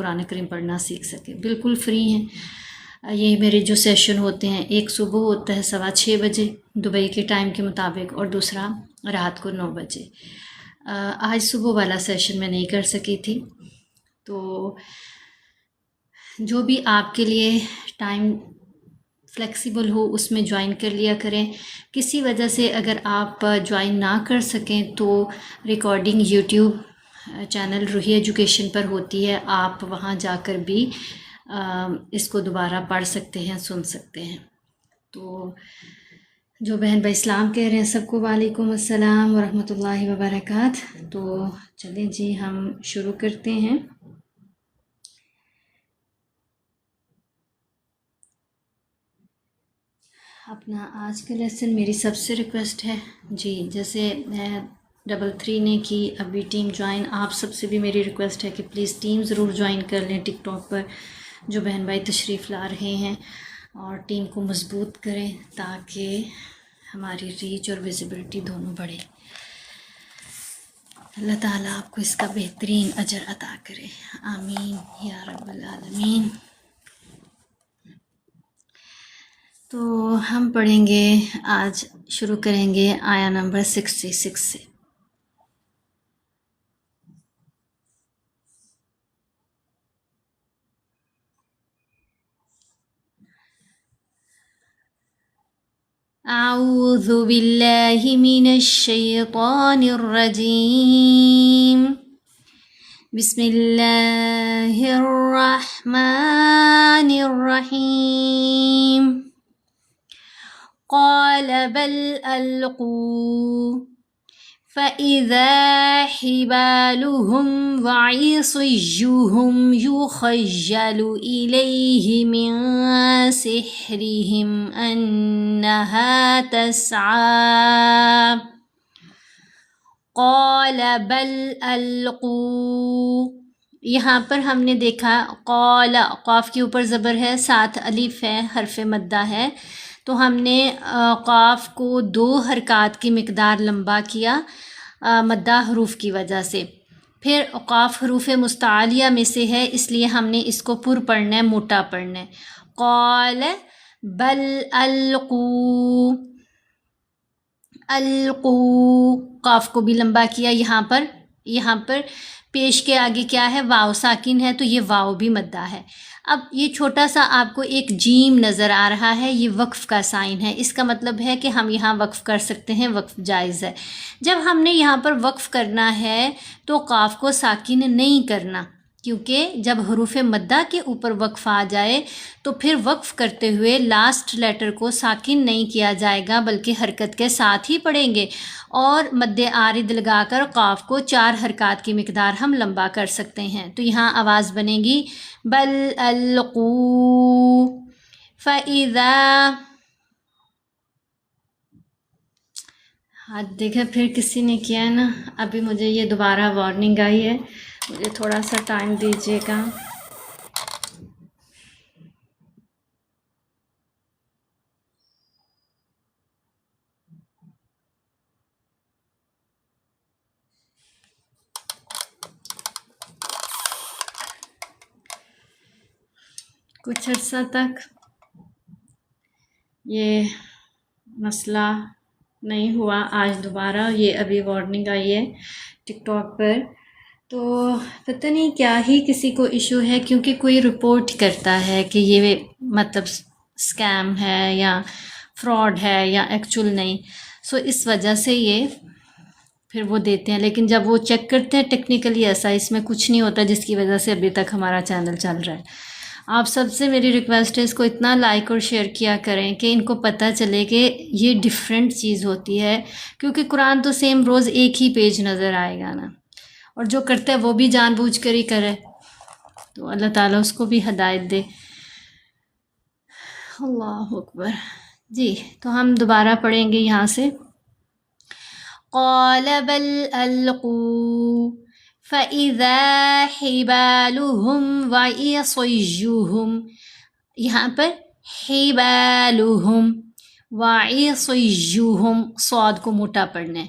قرآن کریم پڑھنا سیکھ سکیں. بالکل فری ہیں. یہ میرے جو سیشن ہوتے ہیں، ایک صبح ہوتا ہے 6:15 بجے دبئی کے ٹائم کے مطابق، اور دوسرا رات کو 9 بجے. آج صبح والا سیشن میں نہیں کر سکی تھی، تو جو بھی آپ کے لیے ٹائم فلیکسیبل ہو اس میں جوائن کر لیا کریں. کسی وجہ سے اگر آپ جوائن نہ کر سکیں تو ریکارڈنگ یوٹیوب چینل روحی ایجوکیشن پر ہوتی ہے، آپ وہاں جا کر بھی اس کو دوبارہ پڑھ سکتے ہیں، سن سکتے ہیں. تو جو بہن بھائی اسلام کہہ رہے ہیں سب کو وعلیکم السلام ورحمۃ اللہ وبرکاتہ. تو چلیں جی ہم شروع کرتے ہیں. اپنا آج کا لیسن میری سب سے ریکویسٹ ہے جی، جیسے 33 نے کی ابھی ٹیم جوائن، آپ سب سے بھی میری ریکویسٹ ہے کہ پلیز ٹیم ضرور جوائن کر لیں ٹک ٹاک پر جو بہن بھائی تشریف لا رہے ہیں، اور ٹیم کو مضبوط کریں تاکہ ہماری ریچ اور ویزیبلٹی دونوں بڑھے. اللہ تعالیٰ آپ کو اس کا بہترین اجر عطا کرے، آمین یا رب العالمین. تو ہم پڑھیں گے، آج شروع کریں گے آیا نمبر 66 سے. اعوذ باللہ من الشیطان الرجیم، بسم اللہ الرحمن الرحیم. قال بل ألقوا فإذا حبالهم وعصيهم يخيل إليه من سحرهم أنها تسعى. قال بل ألقوا، یہاں پر ہم نے دیکھا قال، قاف کے اوپر زبر ہے، ساتھ الف ہے، حرف مدہ ہے، تو ہم نے قاف کو 2 حرکات کی مقدار لمبا کیا مدہ حروف کی وجہ سے. پھر قاف حروف مستعلیہ میں سے ہے، اس لیے ہم نے اس کو پر پڑھنا ہے، موٹا پڑھنا ہے. قال بل القوا، القوا قاف کو بھی لمبا کیا. یہاں پر پیش کے آگے کیا ہے، واو ساکن ہے، تو یہ واو بھی مدہ ہے. اب یہ چھوٹا سا آپ کو ایک جیم نظر آ رہا ہے، یہ وقف کا سائن ہے، اس کا مطلب ہے کہ ہم یہاں وقف کر سکتے ہیں، وقف جائز ہے. جب ہم نے یہاں پر وقف کرنا ہے تو قاف کو ساکن نہیں کرنا، کیونکہ جب حروف مدہ کے اوپر وقف آ جائے تو پھر وقف کرتے ہوئے لاسٹ لیٹر کو ساکن نہیں کیا جائے گا، بلکہ حرکت کے ساتھ ہی پڑھیں گے، اور مد عارض لگا کر قاف کو 4 حرکات کی مقدار ہم لمبا کر سکتے ہیں. تو یہاں آواز بنے گی بل القوا فَإِذَا. ہاں دیکھا پھر کسی نے کیا ہے نا، ابھی مجھے یہ دوبارہ وارننگ آئی ہے، مجھے تھوڑا سا ٹائم دیجیے گا. کچھ عرصہ تک یہ مسئلہ نہیں ہوا، آج دوبارہ یہ ابھی وارننگ آئی ہے ٹک ٹاک پر. تو پتہ نہیں کیا ہی کسی کو ایشو ہے، کیونکہ کوئی رپورٹ کرتا ہے کہ یہ مطلب اسکیم ہے یا فراڈ ہے یا ایکچول نہیں، سو اس وجہ سے یہ پھر وہ دیتے ہیں. لیکن جب وہ چیک کرتے ہیں ٹیکنیکلی ایسا اس میں کچھ نہیں ہوتا، جس کی وجہ سے ابھی تک ہمارا چینل چل رہا ہے. آپ سب سے میری ریکویسٹ ہے اس کو اتنا لائک اور شیئر کیا کریں کہ ان کو پتہ چلے کہ یہ ڈیفرنٹ چیز ہوتی ہے، کیونکہ قرآن تو سیم روز ایک ہی پیج نظر آئے گا نا، اور جو کرتا ہے وہ بھی جان بوجھ کر ہی کرے، تو اللہ تعالیٰ اس کو بھی ہدایت دے. اللہ اکبر. جی تو ہم دوبارہ پڑھیں گے یہاں سے. قال بل القوا فَإِذَا حِبَالُهُمْ وَعِصِيُّهُمْ، یہاں پر حِبَالُهُمْ وَعِصِيُّهُمْ صاد کو موٹا پڑھنا ہے،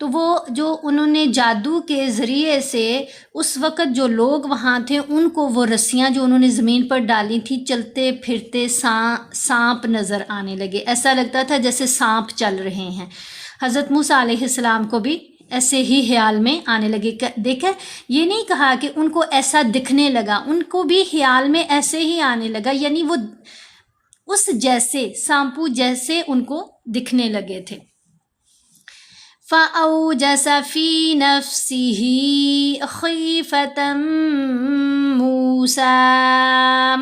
تو وہ جو انہوں نے جادو کے ذریعے سے اس وقت جو لوگ وہاں تھے ان کو وہ رسیاں جو انہوں نے زمین پر ڈالی تھیں چلتے پھرتے سانپ نظر آنے لگے، ایسا لگتا تھا جیسے سانپ چل رہے ہیں۔ حضرت موسیٰ علیہ السلام کو بھی ایسے ہی خیال میں آنے لگے۔ دیکھیں یہ نہیں کہا کہ ان کو ایسا دکھنے لگا، ان کو بھی خیال میں ایسے ہی آنے لگا، یعنی وہ اس جیسے سانپو جیسے ان کو دکھنے لگے تھے۔ فَأَوْجَسَ فِي نَفْسِهِ خِيفَةً مُوسَىٰ۔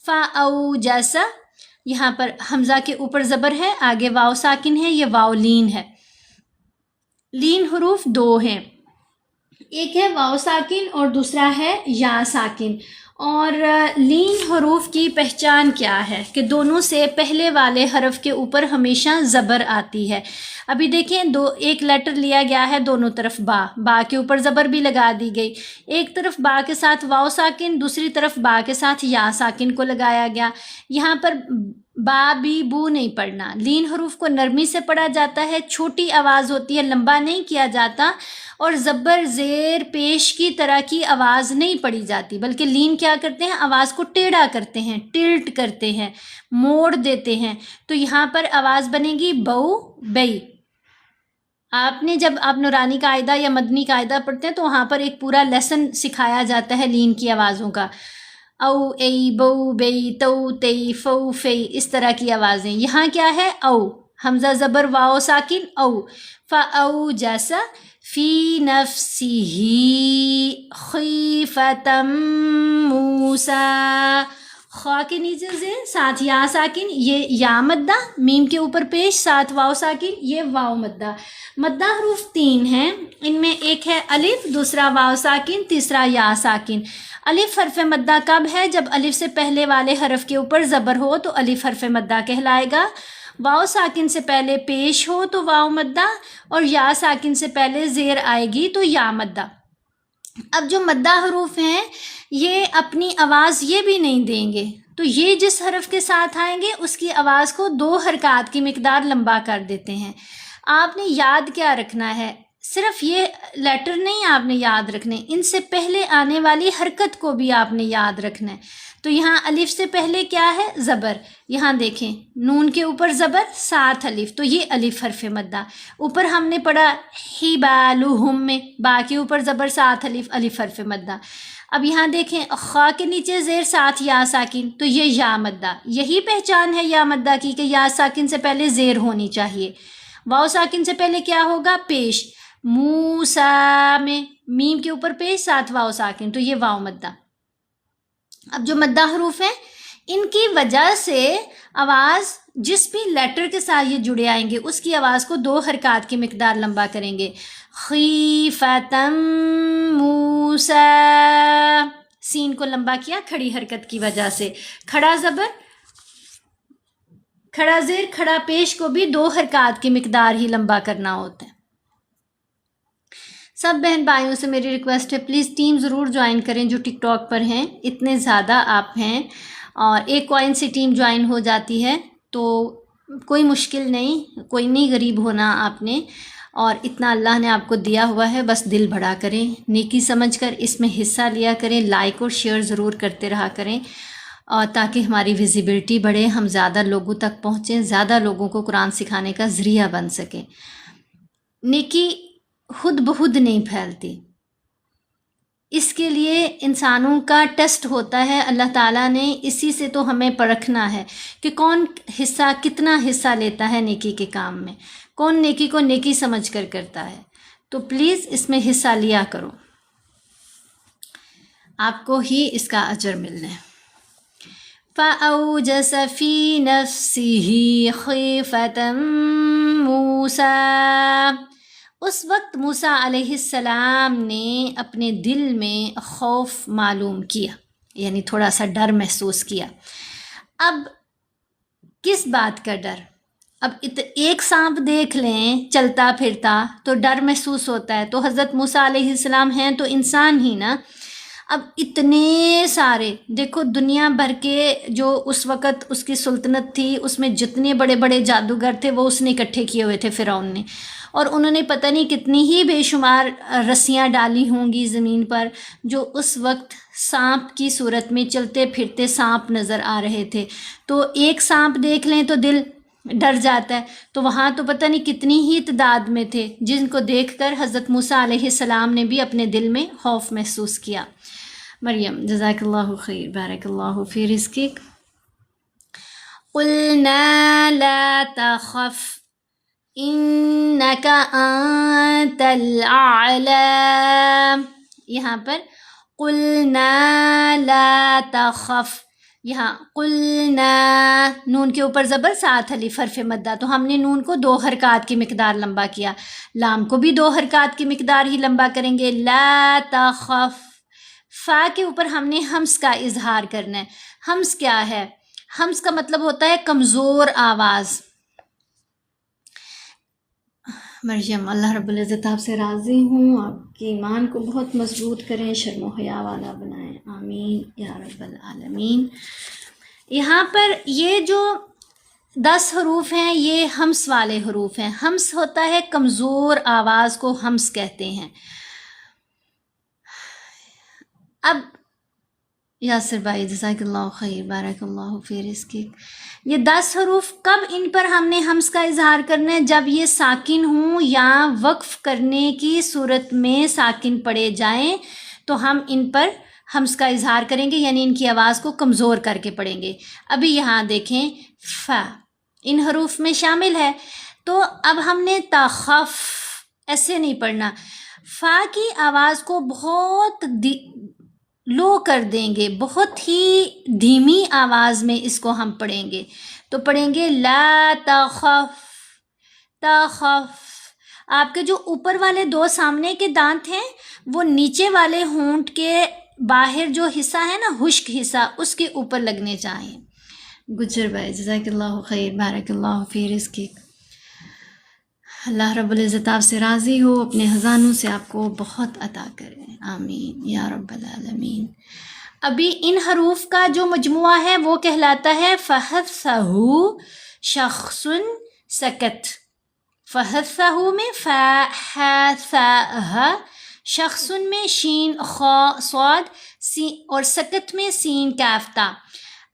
فَأَوْجَسَ، یہاں پر حمزہ کے اوپر زبر ہے، آگے واو ساکن ہے، یہ واو لین ہے۔ لین حروف دو ہیں، ایک ہے واو ساکن اور دوسرا ہے یا ساکن۔ اور لین حروف کی پہچان کیا ہے کہ دونوں سے پہلے والے حرف کے اوپر ہمیشہ زبر آتی ہے۔ ابھی دیکھیں ایک لیٹر لیا گیا ہے دونوں طرف با کے اوپر زبر بھی لگا دی گئی، ایک طرف با کے ساتھ واو ساکن، دوسری طرف با کے ساتھ یا ساکن کو لگایا گیا۔ یہاں پر با بھی بو نہیں پڑھنا، لین حروف کو نرمی سے پڑھا جاتا ہے، چھوٹی آواز ہوتی ہے، لمبا نہیں کیا جاتا، اور زبر زیر پیش کی طرح کی آواز نہیں پڑھی جاتی، بلکہ لین کیا کرتے ہیں، آواز کو ٹیڑھا کرتے ہیں، ٹلٹ کرتے ہیں، موڑ دیتے ہیں۔ تو یہاں پر آواز بنے گی بو بئی۔ آپ نے جب آپ نورانی قاعدہ یا مدنی قاعدہ پڑھتے ہیں تو وہاں پر ایک پورا لیسن سکھایا جاتا ہے لین کی آوازوں کا، او ای بو بئی تو تی فو فی، اس طرح کی آوازیں۔ یہاں کیا ہے، او حمزہ زبر واو ساکن او، فاوجس فی نفسہ خیفۃ موسیٰ، خوا کے نیچے سے ساتھ یا ساکن، یہ یا مدہ، میم کے اوپر پیش ساتھ واو ساکن، یہ واو مدہ۔ مدہ حروف تین ہیں، ان میں ایک ہے الف، دوسرا واو ساکن، تیسرا یا ساکن۔ الف حرف مدہ کب ہے، جب الف سے پہلے والے حرف کے اوپر زبر ہو تو الف حرف مدہ کہلائے گا، واو ساکن سے پہلے پیش ہو تو واو مدہ، اور یا ساکن سے پہلے زیر آئے گی تو یا مدہ۔ اب جو مدہ حروف ہیں یہ اپنی آواز یہ بھی نہیں دیں گے، تو یہ جس حرف کے ساتھ آئیں گے اس کی آواز کو 2 حرکات کی مقدار لمبا کر دیتے ہیں۔ آپ نے یاد کیا رکھنا ہے، صرف یہ لیٹر نہیں آپ نے یاد رکھنے، ان سے پہلے آنے والی حرکت کو بھی آپ نے یاد رکھنا ہے۔ تو یہاں الف سے پہلے کیا ہے، زبر، یہاں دیکھیں نون کے اوپر زبر ساتھ الف، تو یہ الف حرف مدہ۔ اوپر ہم نے پڑھا حبالہم میں با کے اوپر زبر ساتھ الف، الف حرف مدہ۔ اب یہاں دیکھیں خا کے نیچے زیر ساتھ یا ساکن، تو یہ یا مدہ، یہی پہچان ہے یا مدہ کی کہ یا ساکن سے پہلے زیر ہونی چاہیے، واو ساکن سے پہلے کیا ہوگا، پیش، موسیٰ میں میم کے اوپر پیش ساتھ واو ساکن، تو یہ واو مدہ۔ اب جو مدہ حروف ہیں ان کی وجہ سے آواز جس بھی لیٹر کے ساتھ یہ جڑے آئیں گے اس کی آواز کو 2 حرکات کی مقدار لمبا کریں گے۔ خیفۃ موسیٰ، سین کو لمبا کیا کھڑی حرکت کی وجہ سے، کھڑا زبر، کھڑا زیر، کھڑا پیش کو بھی 2 حرکات کی مقدار ہی لمبا کرنا ہوتا ہے۔ سب بہن بھائیوں سے میری ریکویسٹ ہے پلیز ٹیم ضرور جوائن کریں جو ٹک ٹاک پر ہیں، اتنے زیادہ آپ ہیں، اور ایک کوائن سے ٹیم جوائن ہو جاتی ہے تو کوئی مشکل نہیں، کوئی نہیں غریب ہونا آپ نے، اور اتنا اللہ نے آپ کو دیا ہوا ہے، بس دل بڑا کریں، نیکی سمجھ کر اس میں حصہ لیا کریں، لائک اور شیئر ضرور کرتے رہا کریں، اور تاکہ ہماری ویزیبلٹی بڑھے، ہم زیادہ لوگوں تک پہنچیں، زیادہ لوگوں کو قرآن سکھانے کا ذریعہ بن سکیں۔ نیکی خود بخود نہیں پھیلتی، اس کے لیے انسانوں کا ٹیسٹ ہوتا ہے، اللہ تعالیٰ نے اسی سے تو ہمیں پرکھنا ہے کہ کون حصہ کتنا حصہ لیتا ہے نیکی کے کام میں، کون نیکی کو نیکی سمجھ کر کرتا ہے، تو پلیز اس میں حصہ لیا کرو، آپ کو ہی اس کا اجر ملنا ہے۔ فَأَوْجَسَ فِي نَفْسِهِ خِيفَةً مُوسَىٰ، اس وقت موسیٰ علیہ السلام نے اپنے دل میں خوف معلوم کیا، یعنی تھوڑا سا ڈر محسوس کیا۔ اب کس بات کا ڈر، اب ایک سانپ دیکھ لیں چلتا پھرتا تو ڈر محسوس ہوتا ہے، تو حضرت موسیٰ علیہ السلام ہیں تو انسان ہی نا، اب اتنے سارے دیکھو دنیا بھر کے جو اس وقت اس کی سلطنت تھی، اس میں جتنے بڑے بڑے جادوگر تھے وہ اس نے اکٹھے کیے ہوئے تھے فرعون نے، اور انہوں نے پتہ نہیں کتنی ہی بے شمار رسیاں ڈالی ہوں گی زمین پر، جو اس وقت سانپ کی صورت میں چلتے پھرتے سانپ نظر آ رہے تھے۔ تو ایک سانپ دیکھ لیں تو دل ڈر جاتا ہے، تو وہاں تو پتہ نہیں کتنی ہی تعداد میں تھے، جن کو دیکھ کر حضرت موسیٰ علیہ السلام نے بھی اپنے دل میں خوف محسوس کیا۔ مریم جزاک اللہ خیر، بارک اللہ فی رزقک۔ قلنا لا تخف انک انت الاعلی، یہاں پر قلنا لا تخف، یہاں قلنا نون کے اوپر زبر ساتھ الف حرف مدہ، تو ہم نے نون کو 2 حرکات کی مقدار لمبا کیا، لام کو بھی 2 حرکات کی مقدار ہی لمبا کریں گے۔ لا تخف، فا کے اوپر ہم نے ہمس کا اظہار کرنا ہے۔ ہمس کیا ہے؟ ہمس کا مطلب ہوتا ہے کمزور آواز۔ مریم اللہ رب العزت آپ سے راضی ہوں، آپ کے ایمان کو بہت مضبوط کریں، شرم و حیا والا بنائیں، آمین یا رب العالمین۔ یہاں پر یہ جو 10 حروف ہیں یہ ہمس والے حروف ہیں۔ ہمس ہوتا ہے کمزور آواز کو ہمس کہتے ہیں۔ اب یاسر بھائی جزاک اللہ خیر، بارک اللہ فی رزقک، یہ 10 حروف کب ان پر ہم نے ہمس کا اظہار کرنا ہے؟ جب یہ ساکن ہوں یا وقف کرنے کی صورت میں ساکن پڑے جائیں تو ہم ان پر ہمس کا اظہار کریں گے، یعنی ان کی آواز کو کمزور کر کے پڑھیں گے۔ ابھی یہاں دیکھیں فا ان حروف میں شامل ہے، تو اب ہم نے تخف ایسے نہیں پڑھنا، فا کی آواز کو بہت لو کر دیں گے، بہت ہی دھیمی آواز میں اس کو ہم پڑھیں گے، تو پڑھیں گے لا تخف تخف۔ آپ کے جو اوپر والے 2 سامنے کے دانت ہیں وہ نیچے والے ہونٹ کے باہر جو حصہ ہے نا، خشک حصہ، اس کے اوپر لگنے چاہیے۔ گجر بھائی جزاک اللہ خیر، بارک اللہ فی رزقک، اللہ رب العزت آپ سے راضی ہو، اپنے خزانوں سے آپ کو بہت عطا کرے، آمین یا رب العالمین۔ ابھی ان حروف کا جو مجموعہ ہے وہ کہلاتا ہے فحثہ شخص سکت۔ فحثہ میں فا ح ث شخص میں شین خا صاد اور سکت میں سین کاف تا۔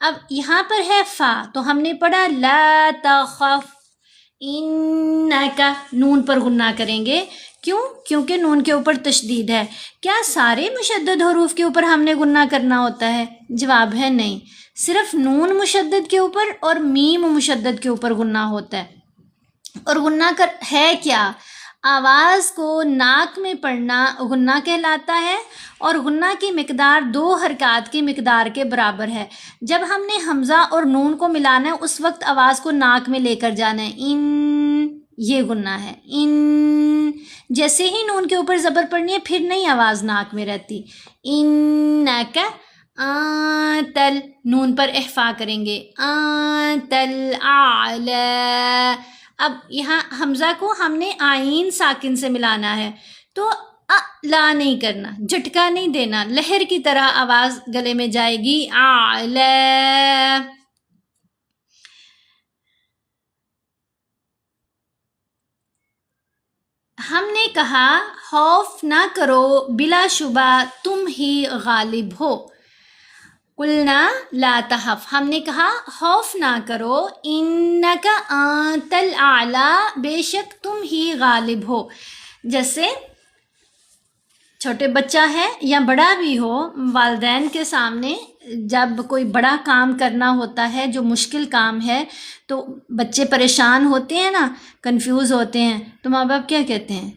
اب یہاں پر ہے فا، تو ہم نے پڑھا لا تخف انکا، نون پر غنہ کریں گے، کیوں؟ کیونکہ نون کے اوپر تشدید ہے۔ کیا سارے مشدد حروف کے اوپر ہم نے غنہ کرنا ہوتا ہے؟ جواب ہے نہیں، صرف نون مشدد کے اوپر اور میم مشدد کے اوپر غنہ ہوتا ہے۔ اور غنہ ہے کیا؟ آواز کو ناک میں پڑھنا غنہ کہلاتا ہے، اور غنہ کی مقدار 2 حرکات کی مقدار کے برابر ہے۔ جب ہم نے حمزہ اور نون کو ملانا ہے اس وقت آواز کو ناک میں لے کر جانا ہے، ان، یہ غنہ ہے، ان۔ جیسے ہی نون کے اوپر زبر پڑنی ہے پھر نہیں آواز ناک میں رہتی، انک انتل، نون پر احفا کریں گے، انتل اعلی۔ اب یہاں حمزہ کو ہم نے آئین ساکن سے ملانا ہے، تو لا نہیں کرنا، جھٹکا نہیں دینا، لہر کی طرح آواز گلے میں جائے گی، اعلی۔ ہم نے کہا خوف نہ کرو، بلا شبہ تم ہی غالب ہو۔ قلنا لا تخف، ہم نے کہا خوف نہ کرو، انک انت الاعلی، بے شک تم ہی غالب ہو۔ جیسے چھوٹے بچہ ہے یا بڑا بھی ہو، والدین کے سامنے جب کوئی بڑا کام کرنا ہوتا ہے جو مشکل کام ہے تو بچے پریشان ہوتے ہیں نا، کنفیوز ہوتے ہیں، تو ماں باپ کیا کہتے ہیں؟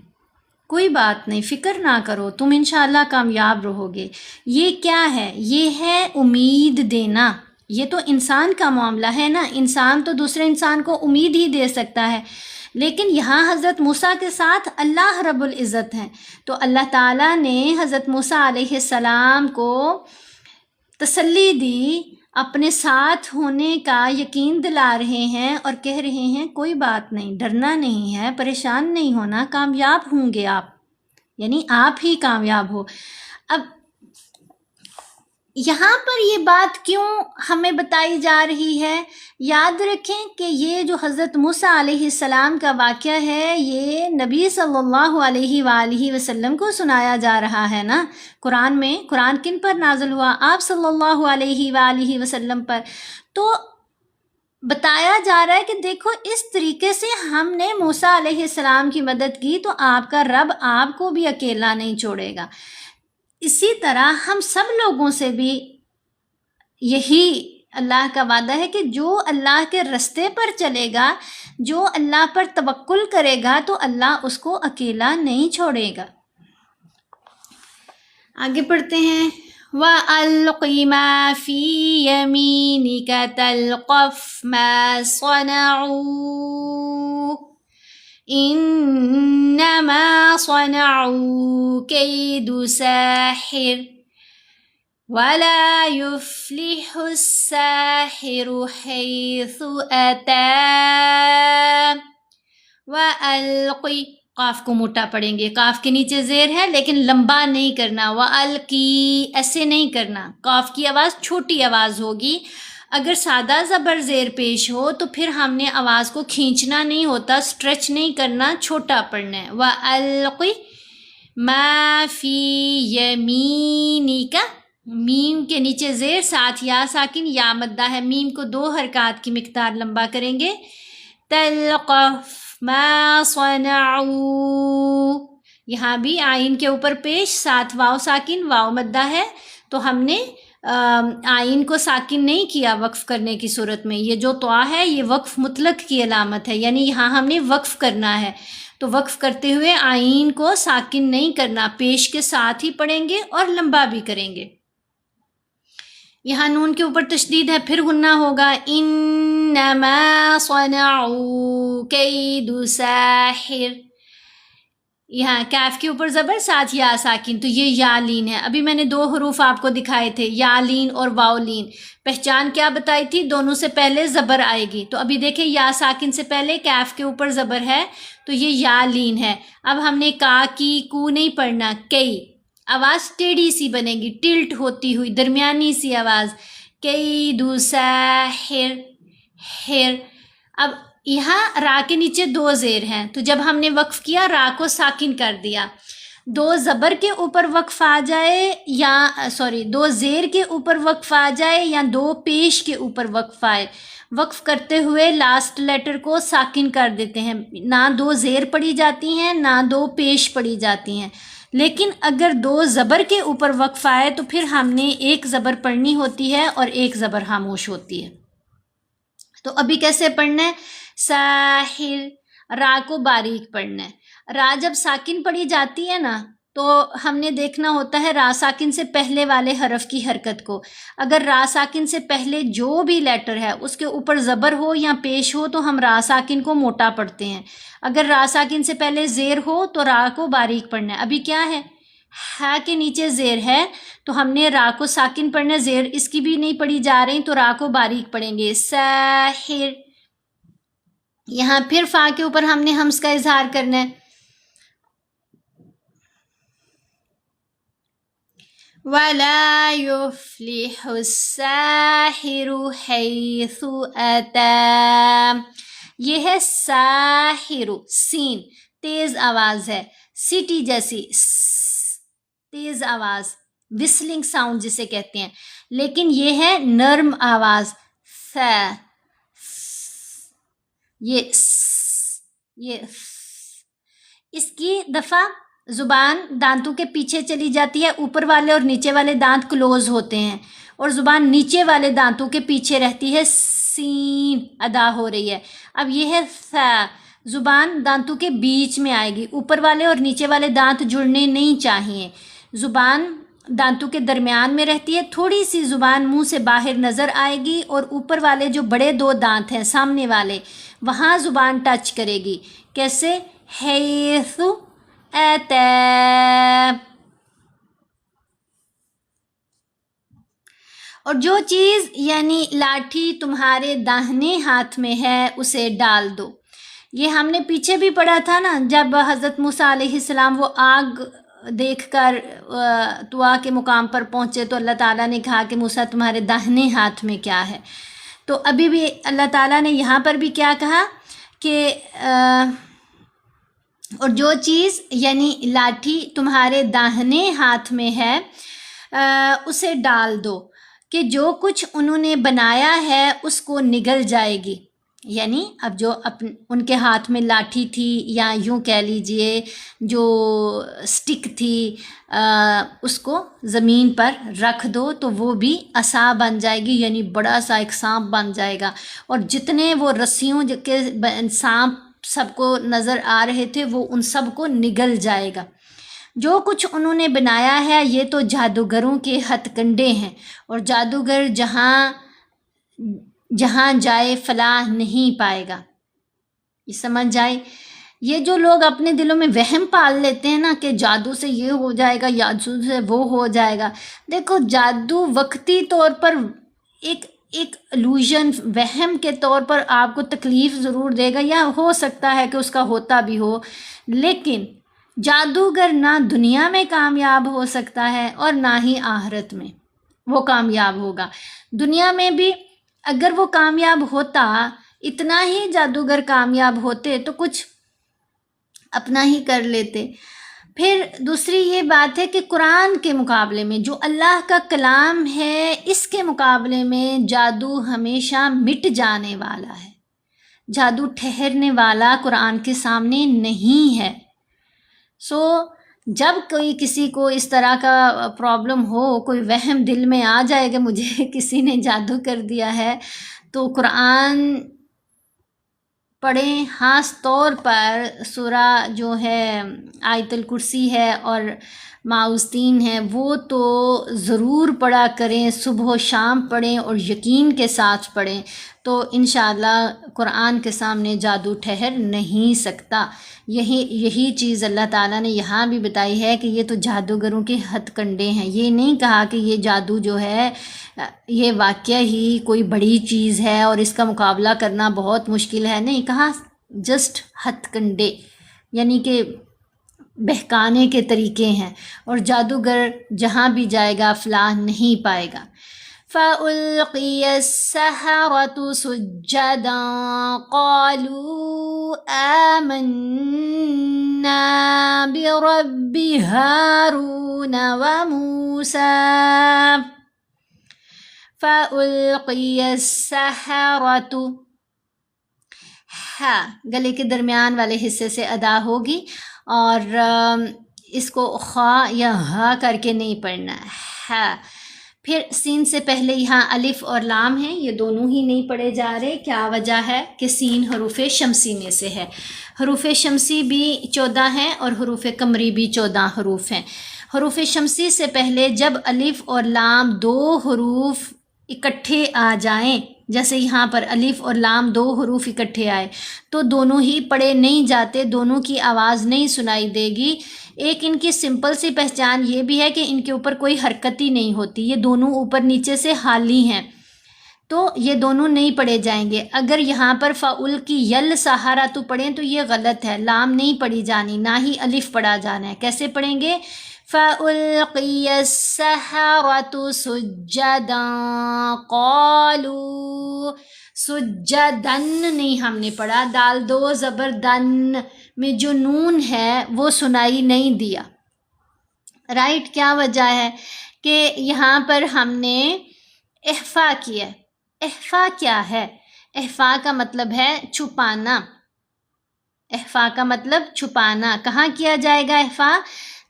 کوئی بات نہیں، فکر نہ کرو، تم انشاءاللہ کامیاب رہو گے۔ یہ کیا ہے؟ یہ ہے امید دینا۔ یہ تو انسان کا معاملہ ہے نا، انسان تو دوسرے انسان کو امید ہی دے سکتا ہے، لیکن یہاں حضرت موسیٰ کے ساتھ اللہ رب العزت ہیں، تو اللہ تعالیٰ نے حضرت موسیٰ علیہ السلام کو تسلی دی، اپنے ساتھ ہونے کا یقین دلا رہے ہیں اور کہہ رہے ہیں کوئی بات نہیں، ڈرنا نہیں ہے، پریشان نہیں ہونا، کامیاب ہوں گے آپ، یعنی آپ ہی کامیاب ہو۔ اب یہاں پر یہ بات کیوں ہمیں بتائی جا رہی ہے؟ یاد رکھیں کہ یہ جو حضرت موسیٰ علیہ السلام کا واقعہ ہے یہ نبی صلی اللہ علیہ وآلہ وسلم کو سنایا جا رہا ہے نا قرآن میں۔ قرآن کن پر نازل ہوا؟ آپ صلی اللہ علیہ وآلہ وسلم پر۔ تو بتایا جا رہا ہے کہ دیکھو اس طریقے سے ہم نے موسیٰ علیہ السلام کی مدد کی تو آپ کا رب آپ کو بھی اکیلا نہیں چھوڑے گا۔ اسی طرح ہم سب لوگوں سے بھی یہی اللہ کا وعدہ ہے کہ جو اللہ کے رستے پر چلے گا، جو اللہ پر توکل کرے گا تو اللہ اس کو اکیلا نہیں چھوڑے گا۔ آگے پڑھتے ہیں وَأَلْقِ مَا فِي يَمِينِكَ تَلْقَفْ مَا صَنَعُوا إِنَّمَا صَنَعُوا كَيْدُ سَاحِرٍ وَلَا يُفْلِحُ السَّاحِرُ حَيْثُ أَتَى وَأَلْقِ قاف کو موٹا پڑھیں گے، قاف کے نیچے زیر ہے لیکن لمبا نہیں کرنا، وَأَلْقِ ایسے نہیں کرنا، قاف کی آواز چھوٹی آواز ہوگی۔ اگر سادہ زبر زیر پیش ہو تو پھر ہم نے آواز کو کھینچنا نہیں ہوتا، سٹریچ نہیں کرنا، چھوٹا پڑھنا ہے۔ وَأَلْقِ مَا فِي يَمِينِكَ میم کے نیچے زیر، ساتھ یا ساکن، یا مدہ ہے، میم کو 2 حرکات کی مقدار لمبا کریں گے۔ تلقف ما صنعوا یہاں بھی آئین کے اوپر پیش، ساتھ واو ساکن، واو مدہ ہے، تو ہم نے آئین کو ساکن نہیں کیا وقف کرنے کی صورت میں۔ یہ جو طوا ہے یہ وقف مطلق کی علامت ہے، یعنی یہاں ہم نے وقف کرنا ہے، تو وقف کرتے ہوئے آئین کو ساکن نہیں کرنا، پیش کے ساتھ ہی پڑھیں گے اور لمبا بھی کریں گے۔ یہاں نون کے اوپر تشدید ہے، پھر غنہ ہوگا، انما صنعوا کید ساحر۔ یہاں کیف کے اوپر زبر، ساتھ یا ساکن، تو یہ یا لین ہے۔ ابھی میں نے 2 حروف آپ کو دکھائے تھے، یا لین اور واو لین۔ پہچان کیا بتائی تھی؟ دونوں سے پہلے زبر آئے گی، تو ابھی دیکھیں یا ساکن سے پہلے کیف کے اوپر زبر ہے تو یہ یا لین ہے۔ اب ہم نے کا کی کو نہیں پڑھنا، کئی آواز ٹیڑھی سی بنے گی، ٹلٹ ہوتی ہوئی درمیانی سی آواز، کید ساحر ہر۔ اب یہاں را کے نیچے 2 زیر ہیں، تو جب ہم نے وقف کیا را کو ساکن کر دیا، 2 زبر کے اوپر وقف آ جائے یا 2 زیر کے اوپر وقف آ جائے یا 2 پیش کے اوپر وقف آئے، وقف کرتے ہوئے لاسٹ لیٹر کو ساکن کر دیتے ہیں، نہ 2 زیر پڑھی جاتی ہیں نہ 2 پیش پڑھی جاتی ہیں۔ لیکن اگر 2 زبر کے اوپر وقف آئے تو پھر ہم نے 1 زبر پڑھنی ہوتی ہے اور 1 زبر خاموش ہوتی ہے۔ تو ابھی کیسے پڑھنا ہے؟ ساحر، را کو باریک پڑھنا ہے۔ را جب ساکن پڑھی جاتی ہے نا تو ہم نے دیکھنا ہوتا ہے را ساکن سے پہلے والے حرف کی حرکت کو۔ اگر را ساکن سے پہلے جو بھی لیٹر ہے اس کے اوپر زبر ہو یا پیش ہو تو ہم را ساکن کو موٹا پڑھتے ہیں، اگر را ساکن سے پہلے زیر ہو تو را کو باریک پڑھنا ہے۔ ابھی کیا ہے؟ ہا کے نیچے زیر ہے تو ہم نے را کو ساکن پڑھنا ہے، زیر اس کی بھی نہیں پڑھی جا رہی تو را کو باریک پڑھیں گے، ساحر۔ یہاں پھر فا کے اوپر ہم نے ہمز کا اظہار کرنا ہے، وَلَا يُفْلِحُ السَّاحِرُ حَيْثُ أَتَى۔ یہ ہے ساحر، سین تیز آواز ہے، سٹی جیسی تیز آواز، وسلنگ ساؤنڈ جسے کہتے ہیں، لیکن یہ ہے نرم آواز، یہ اس کی دفعہ زبان دانتوں کے پیچھے چلی جاتی ہے، اوپر والے اور نیچے والے دانت کلوز ہوتے ہیں اور زبان نیچے والے دانتوں کے پیچھے رہتی ہے، سین ادا ہو رہی ہے۔ اب یہ ہے ثا، زبان دانتوں کے بیچ میں آئے گی، اوپر والے اور نیچے والے دانت جڑنے نہیں چاہیے، زبان دانتوں کے درمیان میں رہتی ہے، تھوڑی سی زبان منہ سے باہر نظر آئے گی اور اوپر والے جو بڑے 2 دانت ہیں سامنے والے وہاں زبان ٹچ کرے گی۔ کیسے؟ حیث اتا۔ اور جو چیز یعنی لاٹھی تمہارے داہنے ہاتھ میں ہے اسے ڈال دو۔ یہ ہم نے پیچھے بھی پڑھا تھا نا، جب حضرت موسیٰ علیہ السلام وہ آگ دیکھ کر طوا کے مقام پر پہنچے تو اللہ تعالیٰ نے کہا کہ موسیٰ تمہارے داہنے ہاتھ میں کیا ہے؟ تو ابھی بھی اللہ تعالیٰ نے یہاں پر بھی کیا کہا کہ اور جو چیز یعنی لاٹھی تمہارے داہنے ہاتھ میں ہے اسے ڈال دو کہ جو کچھ انہوں نے بنایا ہے اس کو نگل جائے گی. یعنی اب جو ان کے ہاتھ میں لاٹھی تھی یا یوں کہہ لیجئے جو سٹک تھی اس کو زمین پر رکھ دو تو وہ بھی عصا بن جائے گی، یعنی بڑا سا ایک سانپ بن جائے گا. اور جتنے وہ رسیوں کے سانپ سب کو نظر آ رہے تھے وہ ان سب کو نگل جائے گا. جو کچھ انہوں نے بنایا ہے یہ تو جادوگروں کے ہتھ کنڈے ہیں، اور جادوگر جہاں جائے فلاح نہیں پائے گا. یہ سمجھ جائے. یہ جو لوگ اپنے دلوں میں وہم پال لیتے ہیں نا کہ جادو سے یہ ہو جائے گا، جادو سے وہ ہو جائے گا. دیکھو جادو وقتی طور پر ایک الوژن وہم کے طور پر آپ کو تکلیف ضرور دے گا، یا ہو سکتا ہے کہ اس کا ہوتا بھی ہو، لیکن جادوگر نہ دنیا میں کامیاب ہو سکتا ہے اور نہ ہی آخرت میں وہ کامیاب ہوگا. دنیا میں بھی اگر وہ کامیاب ہوتا، اتنا ہی جادوگر کامیاب ہوتے تو کچھ اپنا ہی کر لیتے. پھر دوسری یہ بات ہے کہ قرآن کے مقابلے میں جو اللہ کا کلام ہے اس کے مقابلے میں جادو ہمیشہ مٹ جانے والا ہے. جادو ٹھہرنے والا قرآن کے سامنے نہیں ہے. جب کوئی کسی کو اس طرح کا پرابلم ہو، کوئی وہم دل میں آ جائے کہ مجھے کسی نے جادو کر دیا ہے، تو قرآن پڑھیں. خاص طور پر سورہ جو ہے آیت الکرسی ہے اور معوذتین ہے وہ تو ضرور پڑھا کریں، صبح و شام پڑھیں اور یقین کے ساتھ پڑھیں، تو انشاءاللہ قرآن کے سامنے جادو ٹھہر نہیں سکتا. یہی چیز اللہ تعالیٰ نے یہاں بھی بتائی ہے کہ یہ تو جادوگروں کے ہتھ کنڈے ہیں. یہ نہیں کہا کہ یہ جادو جو ہے یہ واقعہ ہی کوئی بڑی چیز ہے اور اس کا مقابلہ کرنا بہت مشکل ہے، نہیں کہا، جسٹ ہتھ کنڈے یعنی کہ بہکانے کے طریقے ہیں، اور جادوگر جہاں بھی جائے گا فلاح نہیں پائے گا. فَأُلْقِيَ السَّحَرَةُ سُجَّدًا قَالُوا آمَنَّا بِرَبِّ هَارُونَ وَمُوسَىٰ. فَأُلْقِيَ السَّحَرَةُ ہاں گلے کے درمیان والے حصے سے ادا ہوگی، اور اس کو خا یا ہا کر کے نہیں پڑھنا ہے. پھر سین سے پہلے یہاں الف اور لام ہیں، یہ دونوں ہی نہیں پڑھے جا رہے. کیا وجہ ہے کہ سین حروف شمسی میں سے ہے. حروف شمسی بھی 14 ہیں اور حروف قمری بھی 14 حروف ہیں. حروف شمسی سے پہلے جب الف اور لام دو حروف اکٹھے آ جائیں، جیسے یہاں پر الف اور لام دو حروف اکٹھے آئے تو دونوں ہی پڑھے نہیں جاتے، دونوں کی آواز نہیں سنائی دے گی. ایک ان کی سمپل سی پہچان یہ بھی ہے کہ ان کے اوپر کوئی حرکت ہی نہیں ہوتی، یہ دونوں اوپر نیچے سے حالی ہیں، تو یہ دونوں نہیں پڑھے جائیں گے. اگر یہاں پر فاول کی یل سہارا تو پڑھیں تو یہ غلط ہے، لام نہیں پڑھی جانی، نہ ہی الف پڑھا جانا ہے. کیسے پڑھیں گے؟ فَأُلْقِيَ السَّحَرَةُ سُجَّدًا قَالُوا. سجدن نہیں ہم نے پڑھا، دال دو زبر دن میں جو نون ہے وہ سنائی نہیں دیا. رائٹ. کیا وجہ ہے کہ یہاں پر ہم نے اخفا کیا. اخفا کیا ہے؟ اخفا کا مطلب ہے چھپانا. اخفا کا مطلب چھپانا. کہاں کیا جائے گا اخفا؟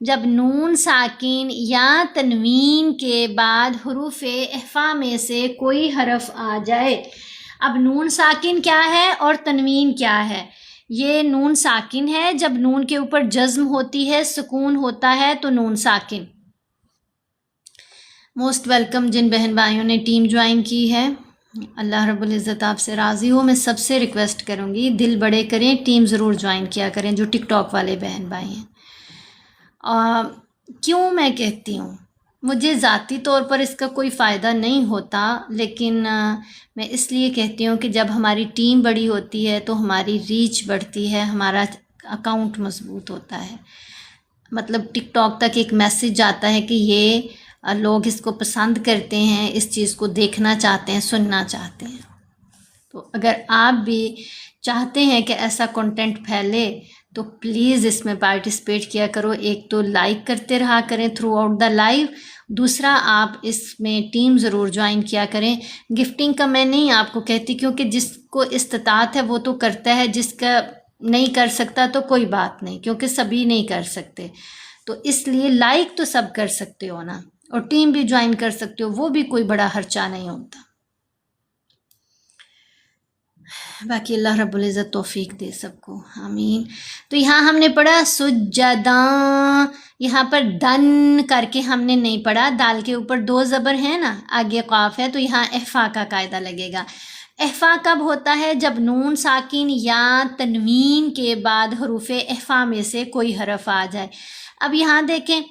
جب نون ساکن یا تنوین کے بعد حروف اخفا میں سے کوئی حرف آ جائے. اب نون ساکن کیا ہے اور تنوین کیا ہے؟ یہ نون ساکن ہے، جب نون کے اوپر جزم ہوتی ہے، سکون ہوتا ہے تو نون ساکن. موسٹ ویلکم جن بہن بھائیوں نے ٹیم جوائن کی ہے، اللہ رب العزت آپ سے راضی ہو. میں سب سے ریکویسٹ کروں گی دل بڑے کریں، ٹیم ضرور جوائن کیا کریں جو ٹک ٹاک والے بہن بھائی ہیں. کیوں میں کہتی ہوں، مجھے ذاتی طور پر اس کا کوئی فائدہ نہیں ہوتا، لیکن میں اس لیے کہتی ہوں کہ جب ہماری ٹیم بڑی ہوتی ہے تو ہماری ریچ بڑھتی ہے، ہمارا اکاؤنٹ مضبوط ہوتا ہے. مطلب ٹک ٹاک تک ایک میسیج جاتا ہے کہ یہ لوگ اس کو پسند کرتے ہیں، اس چیز کو دیکھنا چاہتے ہیں، سننا چاہتے ہیں۔ تو اگر آپ بھی چاہتے ہیں کہ ایسا کنٹینٹ پھیلے تو پلیز اس میں پارٹیسپیٹ کیا کرو۔ ایک تو لائک کرتے رہا کریں تھرو آؤٹ دا لائیو، دوسرا آپ اس میں ٹیم ضرور جوائن کیا کریں۔ گفٹنگ کا میں نہیں آپ کو کہتی، کیونکہ جس کو استطاعت ہے وہ تو کرتا ہے، جس کا نہیں کر سکتا تو کوئی بات نہیں، کیونکہ سبھی نہیں کر سکتے۔ تو اس لیے لائک تو سب کر سکتے ہو نا، اور ٹیم بھی جوائن کر سکتے ہو، وہ بھی کوئی بڑا خرچہ نہیں ہوتا۔ باقی اللہ رب العزت توفیق دے سب کو، آمین۔ تو یہاں ہم نے پڑھا سجداں، یہاں پر دن کر کے ہم نے نہیں پڑھا، دال کے اوپر 2 زبر ہیں نا، آگے قاف ہے، تو یہاں احفا کا قاعدہ لگے گا۔ احفا کب ہوتا ہے؟ جب نون ساکن یا تنوین کے بعد حروف احفا میں سے کوئی حرف آ جائے۔ اب یہاں دیکھیں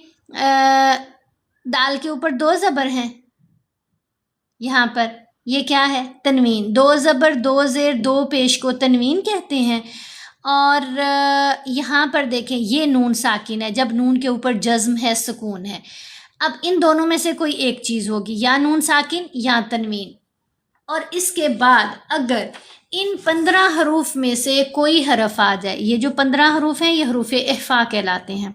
دال کے اوپر 2 زبر ہیں، یہاں پر یہ کیا ہے؟ تنوین، 2 زبر 2 زیر 2 پیش کو تنوین کہتے ہیں۔ اور یہاں پر دیکھیں یہ نون ساکن ہے، جب نون کے اوپر جزم ہے، سکون ہے۔ اب ان دونوں میں سے کوئی ایک چیز ہوگی، یا نون ساکن یا تنوین۔ اور اس کے بعد اگر ان 15 حروف میں سے کوئی حرف آ جائے، یہ جو 15 حروف ہیں یہ حروف احفا کہلاتے ہیں،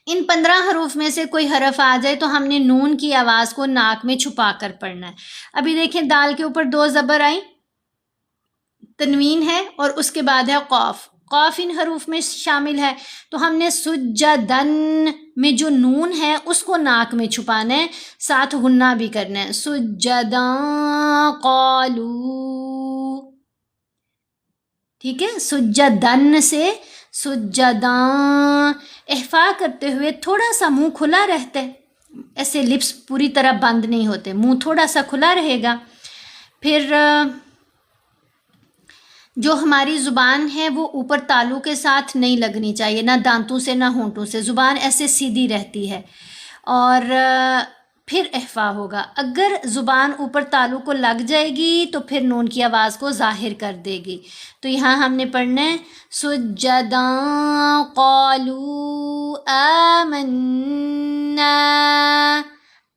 ان 15 حروف میں سے کوئی حرف آ جائے تو ہم نے نون کی آواز کو ناک میں چھپا کر پڑھنا ہے۔ ابھی دیکھیں دال کے اوپر 2 زبر آئیں، تنوین ہے، اور اس کے بعد ہے قاف، قاف ان حروف میں شامل ہے، تو ہم نے سجدن میں جو نون ہے اس کو ناک میں چھپانا ہے، ساتھ غنہ بھی کرنا ہے، سجداں قالو، ٹھیک ہے، سجدن سے سجداں۔ احفا کرتے ہوئے تھوڑا سا منہ کھلا رہتا ہے، ایسے لپس پوری طرح بند نہیں ہوتے، منہ تھوڑا سا کھلا رہے گا۔ پھر جو ہماری زبان ہے وہ اوپر تالو کے ساتھ نہیں لگنی چاہیے، نہ دانتوں سے نہ ہونٹوں سے، زبان ایسے سیدھی رہتی ہے، اور پھر احفا ہوگا۔ اگر زبان اوپر تالو کو لگ جائے گی تو پھر نون کی آواز کو ظاہر کر دے گی۔ تو یہاں ہم نے پڑھنا ہے سجداں قالوا آمنا،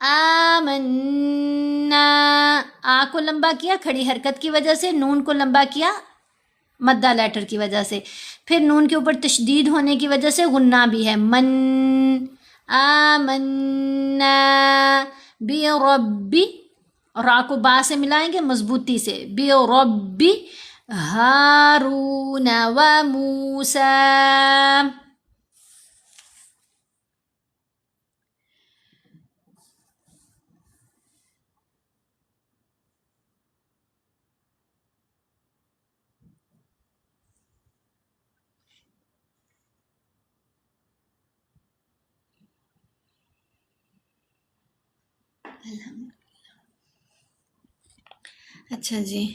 آمنا، آ کو لمبا کیا کھڑی حرکت کی وجہ سے، نون کو لمبا کیا مدہ لیٹر کی وجہ سے، پھر نون کے اوپر تشدید ہونے کی وجہ سے غنہ بھی ہے، من، آمنا بربی، را کو با سے ملائیں گے مضبوطی سے، بربی ہارون و موسیٰ۔ اچھا جی،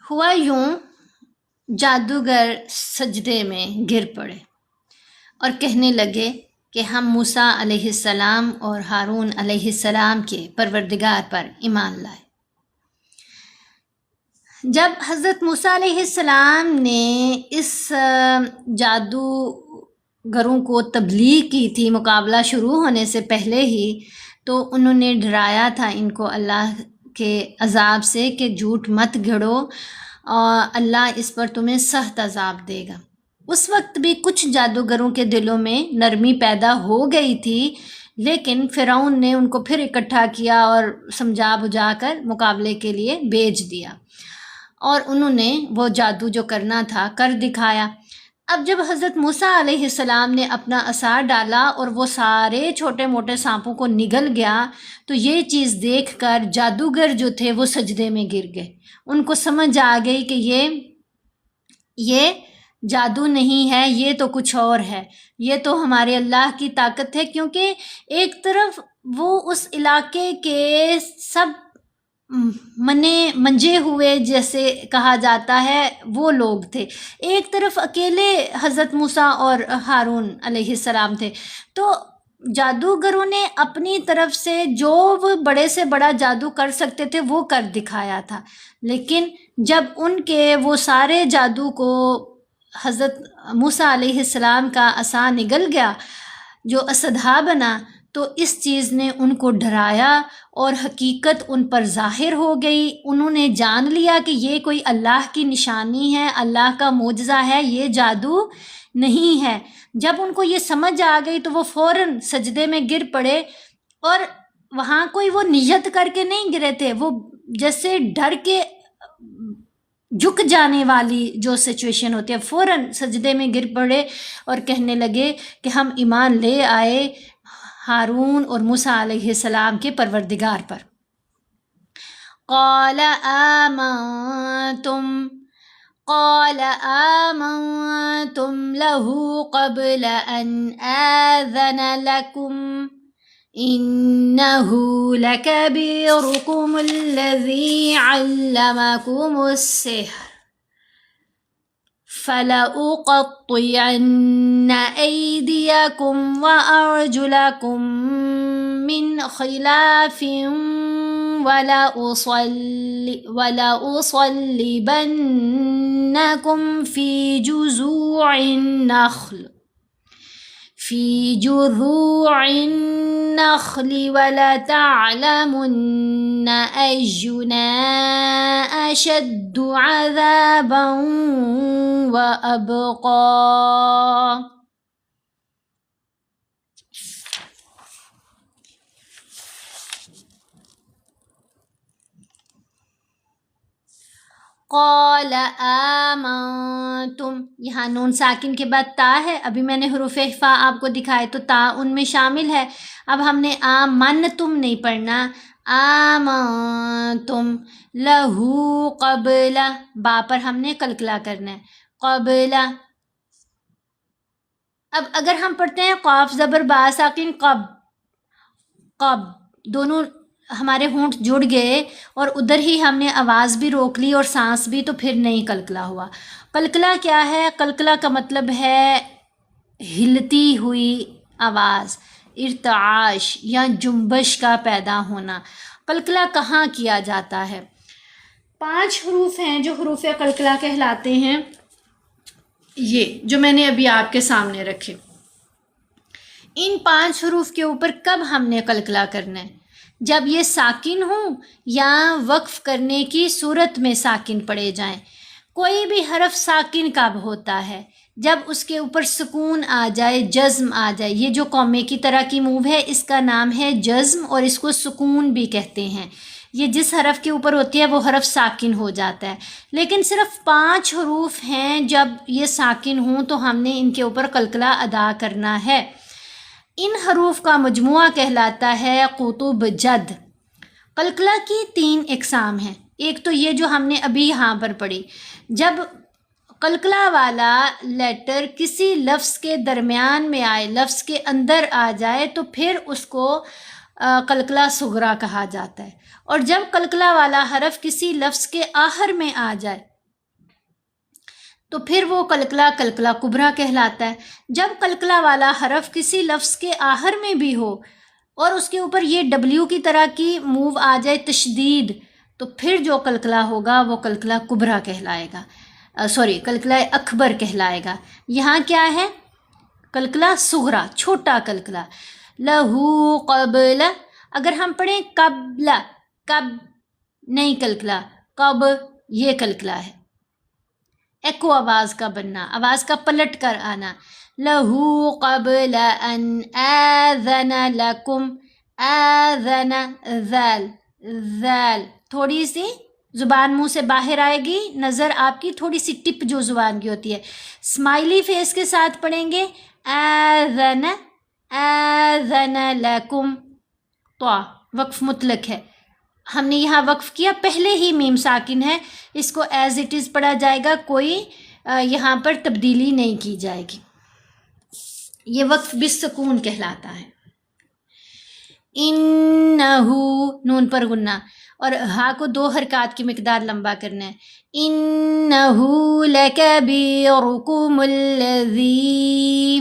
ہوا یوں، جادوگر سجدے میں گر پڑے اور کہنے لگے کہ ہم موسیٰ علیہ السلام اور ہارون علیہ السلام کے پروردگار پر ایمان لائے۔ جب حضرت موسیٰ علیہ السلام نے اس جادوگروں کو تبلیغ کی تھی مقابلہ شروع ہونے سے پہلے ہی، تو انہوں نے ڈرایا تھا ان کو اللہ کے عذاب سے کہ جھوٹ مت گھڑو، اور اللہ اس پر تمہیں سخت عذاب دے گا۔ اس وقت بھی کچھ جادوگروں کے دلوں میں نرمی پیدا ہو گئی تھی، لیکن فرعون نے ان کو پھر اکٹھا کیا اور سمجھا بجھا کر مقابلے کے لیے بھیج دیا، اور انہوں نے وہ جادو جو کرنا تھا کر دکھایا۔ اب جب حضرت موسیٰ علیہ السلام نے اپنا عصا ڈالا اور وہ سارے چھوٹے موٹے سانپوں کو نگل گیا، تو یہ چیز دیکھ کر جادوگر جو تھے وہ سجدے میں گر گئے۔ ان کو سمجھ آ گئی کہ یہ جادو نہیں ہے، یہ تو کچھ اور ہے، یہ تو ہمارے اللہ کی طاقت ہے، کیونکہ ایک طرف وہ اس علاقے کے سب منجے ہوئے جیسے کہا جاتا ہے وہ لوگ تھے، ایک طرف اکیلے حضرت موسیٰ اور ہارون علیہ السلام تھے، تو جادوگروں نے اپنی طرف سے جو وہ بڑے سے بڑا جادو کر سکتے تھے وہ کر دکھایا تھا، لیکن جب ان کے وہ سارے جادو کو حضرت موسیٰ علیہ السلام کا عصا نگل گیا جو اسدھا بنا، تو اس چیز نے ان کو ڈرایا اور حقیقت ان پر ظاہر ہو گئی۔ انہوں نے جان لیا کہ یہ کوئی اللہ کی نشانی ہے، اللہ کا معجزہ ہے، یہ جادو نہیں ہے۔ جب ان کو یہ سمجھ آ گئی تو وہ فوراً سجدے میں گر پڑے، اور وہاں کوئی وہ نیت کر کے نہیں گرے تھے، وہ جیسے ڈر کے جھک جانے والی جو سچویشن ہوتی ہے، فوراً سجدے میں گر پڑے اور کہنے لگے کہ ہم ایمان لے آئے ہارون اور موسیٰ علیہ السلام کے پروردگار پر۔ قال آمنتم له قبل أن آذن لكم إنه لكبيركم الذي علمكم السحر فلأقطعن أيديكم وأرجلكم من خلاف ولأصلبنكم في جذوع النخل ولتعلمن أينا أشد عذابا وأبقى۔ قال آمنتم، یہاں نون ساکن کے بعد تا ہے، ابھی میں نے حروف اخفا آپ کو دکھائے تو تا ان میں شامل ہے۔ اب ہم نے آمنتم نہیں پڑھنا، آمنتم لہو قبل، با پر ہم نے قلقلہ کرنا ہے، قبل۔ اب اگر ہم پڑھتے ہیں قاف زبر با ساکن قب، دونوں ہمارے ہونٹ جڑ گئے اور ادھر ہی ہم نے آواز بھی روک لی اور سانس بھی، تو پھر نہیں قلقلہ ہوا۔ قلقلہ کیا ہے؟ قلقلہ کا مطلب ہے ہلتی ہوئی آواز، ارتعاش یا جنبش کا پیدا ہونا۔ قلقلہ کہاں کیا جاتا ہے؟ 5 حروف ہیں جو حروف قلقلہ کہلاتے ہیں، یہ جو میں نے ابھی آپ کے سامنے رکھے۔ ان 5 حروف کے اوپر کب ہم نے قلقلہ کرنا ہے؟ جب یہ ساکن ہوں یا وقف کرنے کی صورت میں ساکن پڑے جائیں۔ کوئی بھی حرف ساکن کب ہوتا ہے؟ جب اس کے اوپر سکون آ جائے، جزم آ جائے۔ یہ جو قومے کی طرح کی موو ہے اس کا نام ہے جزم، اور اس کو سکون بھی کہتے ہیں۔ یہ جس حرف کے اوپر ہوتی ہے وہ حرف ساکن ہو جاتا ہے، لیکن صرف 5 حروف ہیں جب یہ ساکن ہوں تو ہم نے ان کے اوپر قلقلہ ادا کرنا ہے۔ ان حروف کا مجموعہ کہلاتا ہے قطب جد۔ قلقلہ کی 3 اقسام ہیں۔ ایک تو یہ جو ہم نے ابھی یہاں پر پڑھی، جب قلقلہ والا لیٹر کسی لفظ کے درمیان میں آئے، لفظ کے اندر آ جائے، تو پھر اس کو قلقلہ صغریٰ کہا جاتا ہے، اور جب قلقلہ والا حرف کسی لفظ کے آخر میں آ جائے تو پھر وہ قلقلہ کبریٰ کہلاتا ہے۔ جب قلقلہ والا حرف کسی لفظ کے آخر میں بھی ہو اور اس کے اوپر یہ ڈبلیو کی طرح کی موو آ جائے، تشدید، تو پھر جو قلقلہ ہوگا وہ قلقلہ کبریٰ کہلائے گا، قلقلہ اکبر کہلائے گا۔ یہاں کیا ہے؟ قلقلہ صغریٰ، چھوٹا قلقلہ۔ لہو قبل، اگر ہم پڑھیں قبل، کب نہیں قلقلہ، کب یہ قلقلہ ہے۔ ایکو آواز کا بننا، آواز کا پلٹ کر آنا۔ لہو قبل ان آذن لکم، آذن، ذال تھوڑی سی زبان منہ سے باہر آئے گی، نظر آپ کی تھوڑی سی ٹپ جو زبان کی ہوتی ہے۔ اسمائلی فیس کے ساتھ پڑھیں گے، آذن، آذن لکم، تو وقف مطلق ہے۔ ہم نے یہاں وقف کیا، پہلے ہی میم ساکن ہے، اس کو ایز اٹ از پڑھا جائے گا، کوئی یہاں پر تبدیلی نہیں کی جائے گی۔ یہ وقف بالسکون کہلاتا ہے۔ انہو، نون پر غنہ، اور ہا کو 2 حرکات کی مقدار لمبا کرنا ہے۔ انہو لکبیرکم الذی،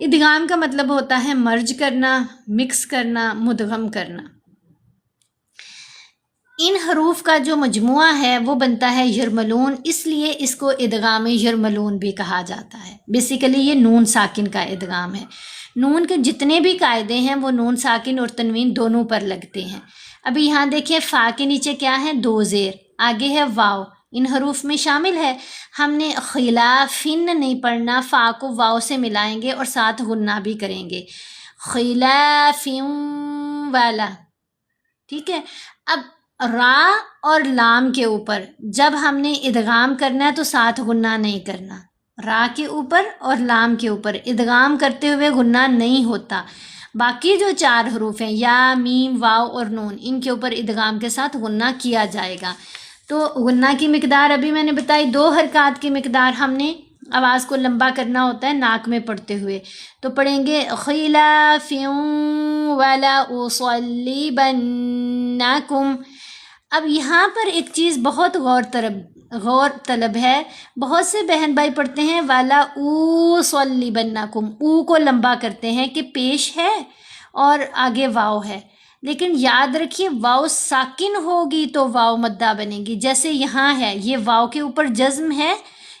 ادغام کا مطلب ہوتا ہے مرج کرنا، مکس کرنا، مدغم کرنا۔ ان حروف کا جو مجموعہ ہے وہ بنتا ہے یرملون، اس لیے اس کو ادغام یرملون بھی کہا جاتا ہے۔ بیسیکلی یہ نون ساکن کا ادغام ہے۔ نون کے جتنے بھی قاعدے ہیں وہ نون ساکن اور تنوین دونوں پر لگتے ہیں۔ ابھی یہاں دیکھیں فا کے نیچے کیا ہے؟ 2 زیر، آگے ہے واو، ان حروف میں شامل ہے۔ ہم نے خلافن نہیں پڑھنا، فا کو واو سے ملائیں گے اور ساتھ غنہ بھی کریں گے، خلافن والا، ٹھیک ہے۔ اب را اور لام کے اوپر جب ہم نے ادغام کرنا ہے تو ساتھ غنہ نہیں کرنا، را کے اوپر اور لام کے اوپر ادغام کرتے ہوئے غنہ نہیں ہوتا۔ باقی جو 4 حروف ہیں یا میم واو اور نون، ان کے اوپر ادغام کے ساتھ غنہ کیا جائے گا۔ تو غنہ کی مقدار ابھی میں نے بتائی، 2 حرکات کی مقدار ہم نے آواز کو لمبا کرنا ہوتا ہے ناک میں پڑھتے ہوئے، تو پڑھیں گے خلاف ولا اصلیبنکم۔ اب یہاں پر ایک چیز بہت غور طلب ہے، بہت سے بہن بھائی پڑھتے ہیں والا او صلیبنکم، او کو لمبا کرتے ہیں کہ پیش ہے اور آگے واو ہے، لیکن یاد رکھیے واو ساکن ہوگی تو واو مدہ بنے گی۔ جیسے یہاں ہے، یہ واو کے اوپر جزم ہے،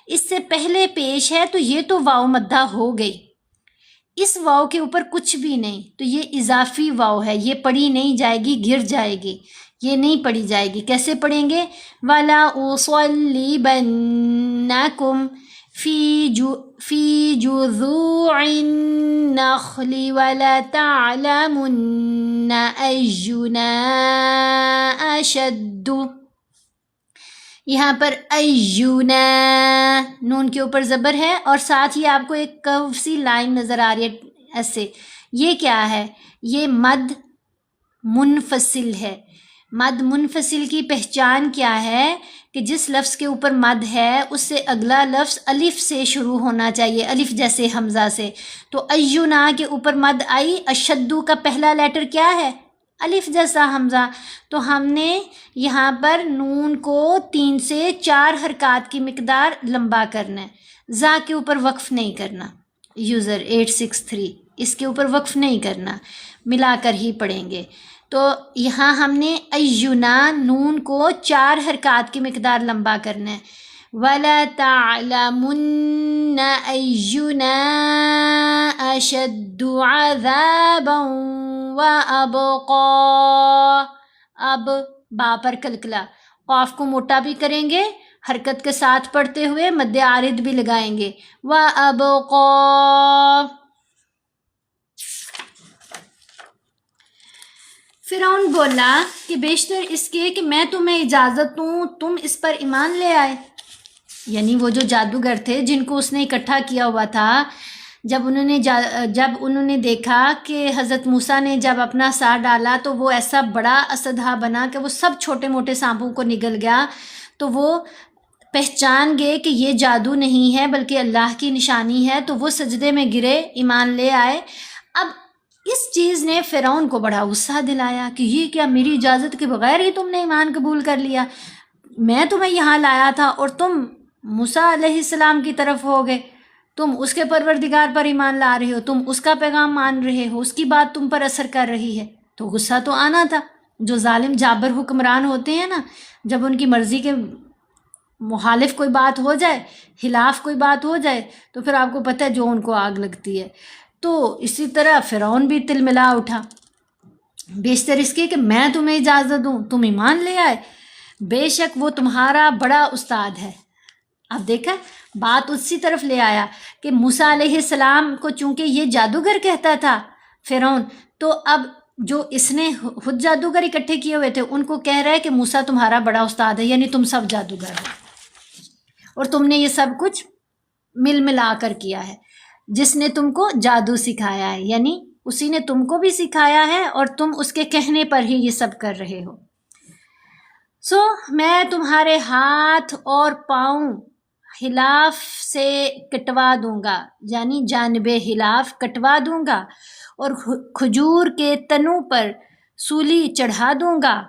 اس سے پہلے پیش ہے تو یہ تو واو مدہ ہو گئی، اس واو کے اوپر کچھ بھی نہیں، تو یہ اضافی واو ہے، یہ پڑھی نہیں جائے گی، گر جائے گی، یہ نہیں پڑھی جائے گی۔ کیسے پڑھیں گے؟ وَلَا أُصَلِّبَنَّكُمْ فِي جُذُوعِ النَّخْلِ وَلَتَعْلَمُنَّ أَيُّنَا أَشَدُّ۔ یہاں پر ایونا نون کے اوپر زبر ہے اور ساتھ ہی آپ کو ایک کرو سی لائن نظر آ رہی ہے ایسے، یہ کیا ہے؟ یہ مد منفصل ہے۔ مد منفصل کی پہچان کیا ہے؟ کہ جس لفظ کے اوپر مد ہے اس سے اگلا لفظ الف سے شروع ہونا چاہیے، الف جیسے حمزہ سے۔ تو ایونا کے اوپر مد آئی، اشدو کا پہلا لیٹر کیا ہے؟ الف جیسا حمزہ، تو ہم نے یہاں پر نون کو 3 سے 4 حرکات کی مقدار لمبا کرنا ہے، زا کے اوپر وقف نہیں کرنا، یوزر 863 اس کے اوپر وقف نہیں کرنا، ملا کر ہی پڑھیں گے۔ تو یہاں ہم نے ایونا نون کو 4 حرکات کی مقدار لمبا کرنا ہے، وَلَتَعْلَمُنَّ أَيُّنَا أَشَدُّ عَذَابًا وَأَبْقَىٰ۔ اب با پر کلکلا، قاف کو موٹا بھی کریں گے، حرکت کے ساتھ پڑھتے ہوئے مد عارض بھی لگائیں گے، وَأَبْقَىٰ۔ فرعون بولا کہ بیشتر اس کے کہ میں تمہیں اجازت دوں تم اس پر ایمان لے آئے، یعنی وہ جو جادوگر تھے جن کو اس نے اکٹھا کیا ہوا تھا، جب انہوں نے دیکھا کہ حضرت موسیٰ نے جب اپنا سار ڈالا تو وہ ایسا بڑا اسدھا بنا کہ وہ سب چھوٹے موٹے سانپوں کو نگل گیا، تو وہ پہچان گئے کہ یہ جادو نہیں ہے بلکہ اللہ کی نشانی ہے، تو وہ سجدے میں گرے، ایمان لے آئے۔ اب اس چیز نے فرعون کو بڑا غصہ دلایا کہ یہ کیا، میری اجازت کے بغیر ہی تم نے ایمان قبول کر لیا، میں تمہیں یہاں لایا تھا اور تم موسیٰ علیہ السلام کی طرف ہو گئے، تم اس کے پروردگار پر ایمان لا رہے ہو، تم اس کا پیغام مان رہے ہو، اس کی بات تم پر اثر کر رہی ہے، تو غصہ تو آنا تھا۔ جو ظالم جابر حکمران ہوتے ہیں نا، جب ان کی مرضی کے مخالف کوئی بات ہو جائے، خلاف کوئی بات ہو جائے، تو پھر آپ کو پتہ ہے جو ان کو آگ لگتی ہے۔ تو اسی طرح فرعون بھی تل ملا اٹھا، بیشتر اس کے کہ میں تمہیں اجازت دوں تم ایمان لے آئے، بے شک وہ تمہارا بڑا استاد ہے۔ اب دیکھا بات اسی طرف لے آیا کہ موسیٰ علیہ السلام کو چونکہ یہ جادوگر کہتا تھا فرعون، تو اب جو اس نے خود جادوگر اکٹھے کیے ہوئے تھے ان کو کہہ رہا ہے کہ موسیٰ تمہارا بڑا استاد ہے، یعنی تم سب جادوگر ہو اور تم نے یہ سب کچھ مل ملا کر کیا ہے، جس نے تم کو جادو سکھایا ہے، یعنی اسی نے تم کو بھی سکھایا ہے اور تم اس کے کہنے پر ہی یہ سب کر رہے ہو۔ میں تمہارے ہاتھ اور پاؤں خلاف سے کٹوا دوں گا، یعنی جانب خلاف کٹوا دوں گا، اور کھجور کے تنوں پر سولی چڑھا دوں گا۔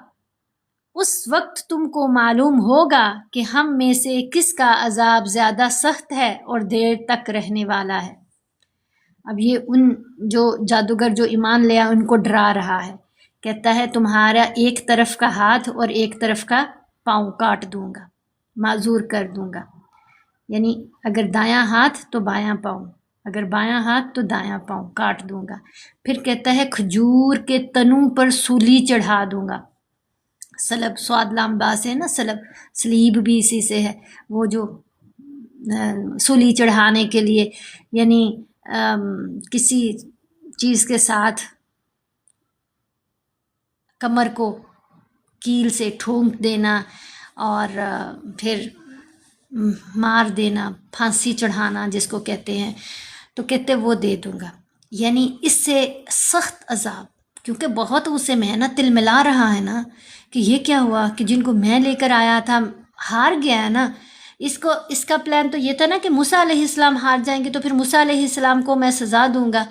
اس وقت تم کو معلوم ہوگا کہ ہم میں سے کس کا عذاب زیادہ سخت ہے اور دیر تک رہنے والا ہے۔ اب یہ ان جو جادوگر جو ایمان لیا ان کو ڈرا رہا ہے، کہتا ہے تمہارا ایک طرف کا ہاتھ اور ایک طرف کا پاؤں کاٹ دوں گا، معذور کر دوں گا، یعنی اگر دایاں ہاتھ تو بایاں پاؤں، اگر بایاں ہاتھ تو دایاں پاؤں کاٹ دوں گا۔ پھر کہتا ہے کھجور کے تنوں پر سولی چڑھا دوں گا۔ سلب سواد لام با سے ہے نا، سلیب بھی اسی سے ہے، وہ جو سولی چڑھانے کے لیے، یعنی کسی چیز کے ساتھ کمر کو کیل سے ٹھونک دینا اور پھر مار دینا، پھانسی چڑھانا جس کو کہتے ہیں، تو کہتے وہ دے دوں گا، یعنی اس سے سخت عذاب، کیونکہ بہت اسے محنت تل ملا رہا ہے نا کہ یہ کیا ہوا کہ جن کو میں لے کر آیا تھا ہار گیا ہے نا۔ اس کا پلان تو یہ تھا نا کہ موسیٰ علیہ السلام ہار جائیں گے تو پھر موسیٰ علیہ السلام کو میں سزا دوں گا،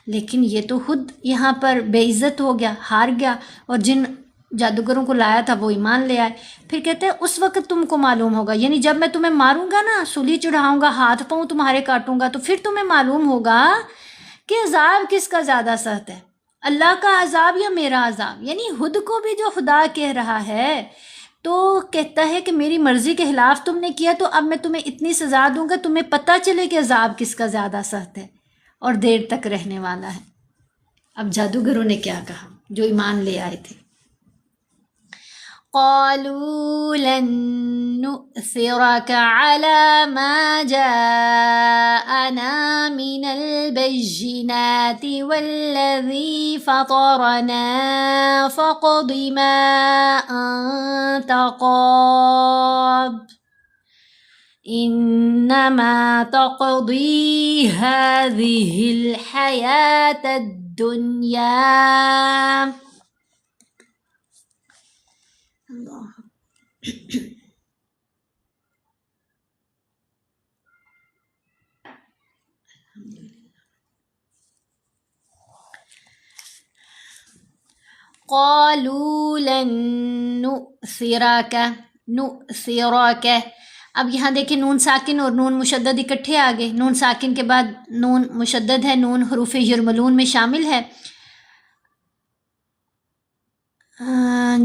لیکن یہ تو خود یہاں پر بے عزت ہو گیا، ہار گیا، اور جن جادوگروں کو لایا تھا وہ ایمان لے آئے۔ پھر کہتے ہیں اس وقت تم کو معلوم ہوگا، یعنی جب میں تمہیں ماروں گا نا، سولی چڑھاؤں گا، ہاتھ پاؤں تمہارے کاٹوں گا، تو پھر تمہیں معلوم ہوگا کہ عذاب کس کا زیادہ سخت ہے، اللہ کا عذاب یا میرا عذاب۔ یعنی خود کو بھی جو خدا کہہ رہا ہے تو کہتا ہے کہ میری مرضی کے خلاف تم نے کیا تو اب میں تمہیں اتنی سزا دوں گا تمہیں پتہ چلے کہ عذاب کس کا زیادہ سخت ہے اور دیر تک رہنے والا ہے۔ اب جادوگروں نے کیا کہا جو ایمان لے آئے تھے؟ قالوا لن نؤثرك على ما جاءنا من البينات والذي فطرنا فاقض ما أنت قاض إنما تقضي هذه الحياة الدنيا۔ قالوا لن نؤثرك، اب یہاں دیکھیں نون ساکن اور نون مشدد اکٹھے آ گئے، نون ساکن کے بعد نون مشدد ہے، نون حروف یرملون میں شامل ہے۔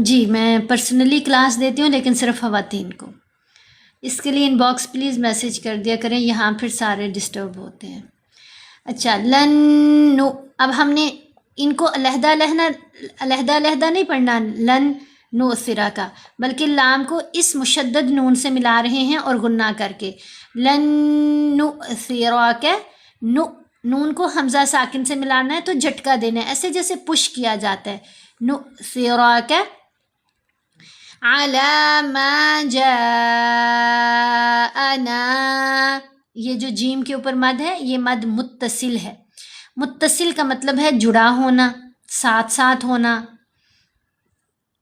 جی میں پرسنلی کلاس دیتی ہوں لیکن صرف خواتین کو، اس کے لیے ان باکس پلیز میسیج کر دیا کریں، یہاں پھر سارے ڈسٹرب ہوتے ہیں۔ اچھا اب ہم نے ان کو علیحدہ علیحدہ نہیں پڑھنا لن نؤثرا کا، بلکہ لام کو اس مشدد نون سے ملا رہے ہیں اور غنہ کر کے، لن نؤثرا کے نون کو حمزہ ساکن سے ملانا ہے تو جھٹکا دینا ہے، ایسے جیسے پش کیا جاتا ہے، نؤثرک علی ما جاءنا، یہ جو جیم کے اوپر مد ہے یہ مد متصل ہے، متصل کا مطلب ہے جڑا ہونا، ساتھ ساتھ ہونا۔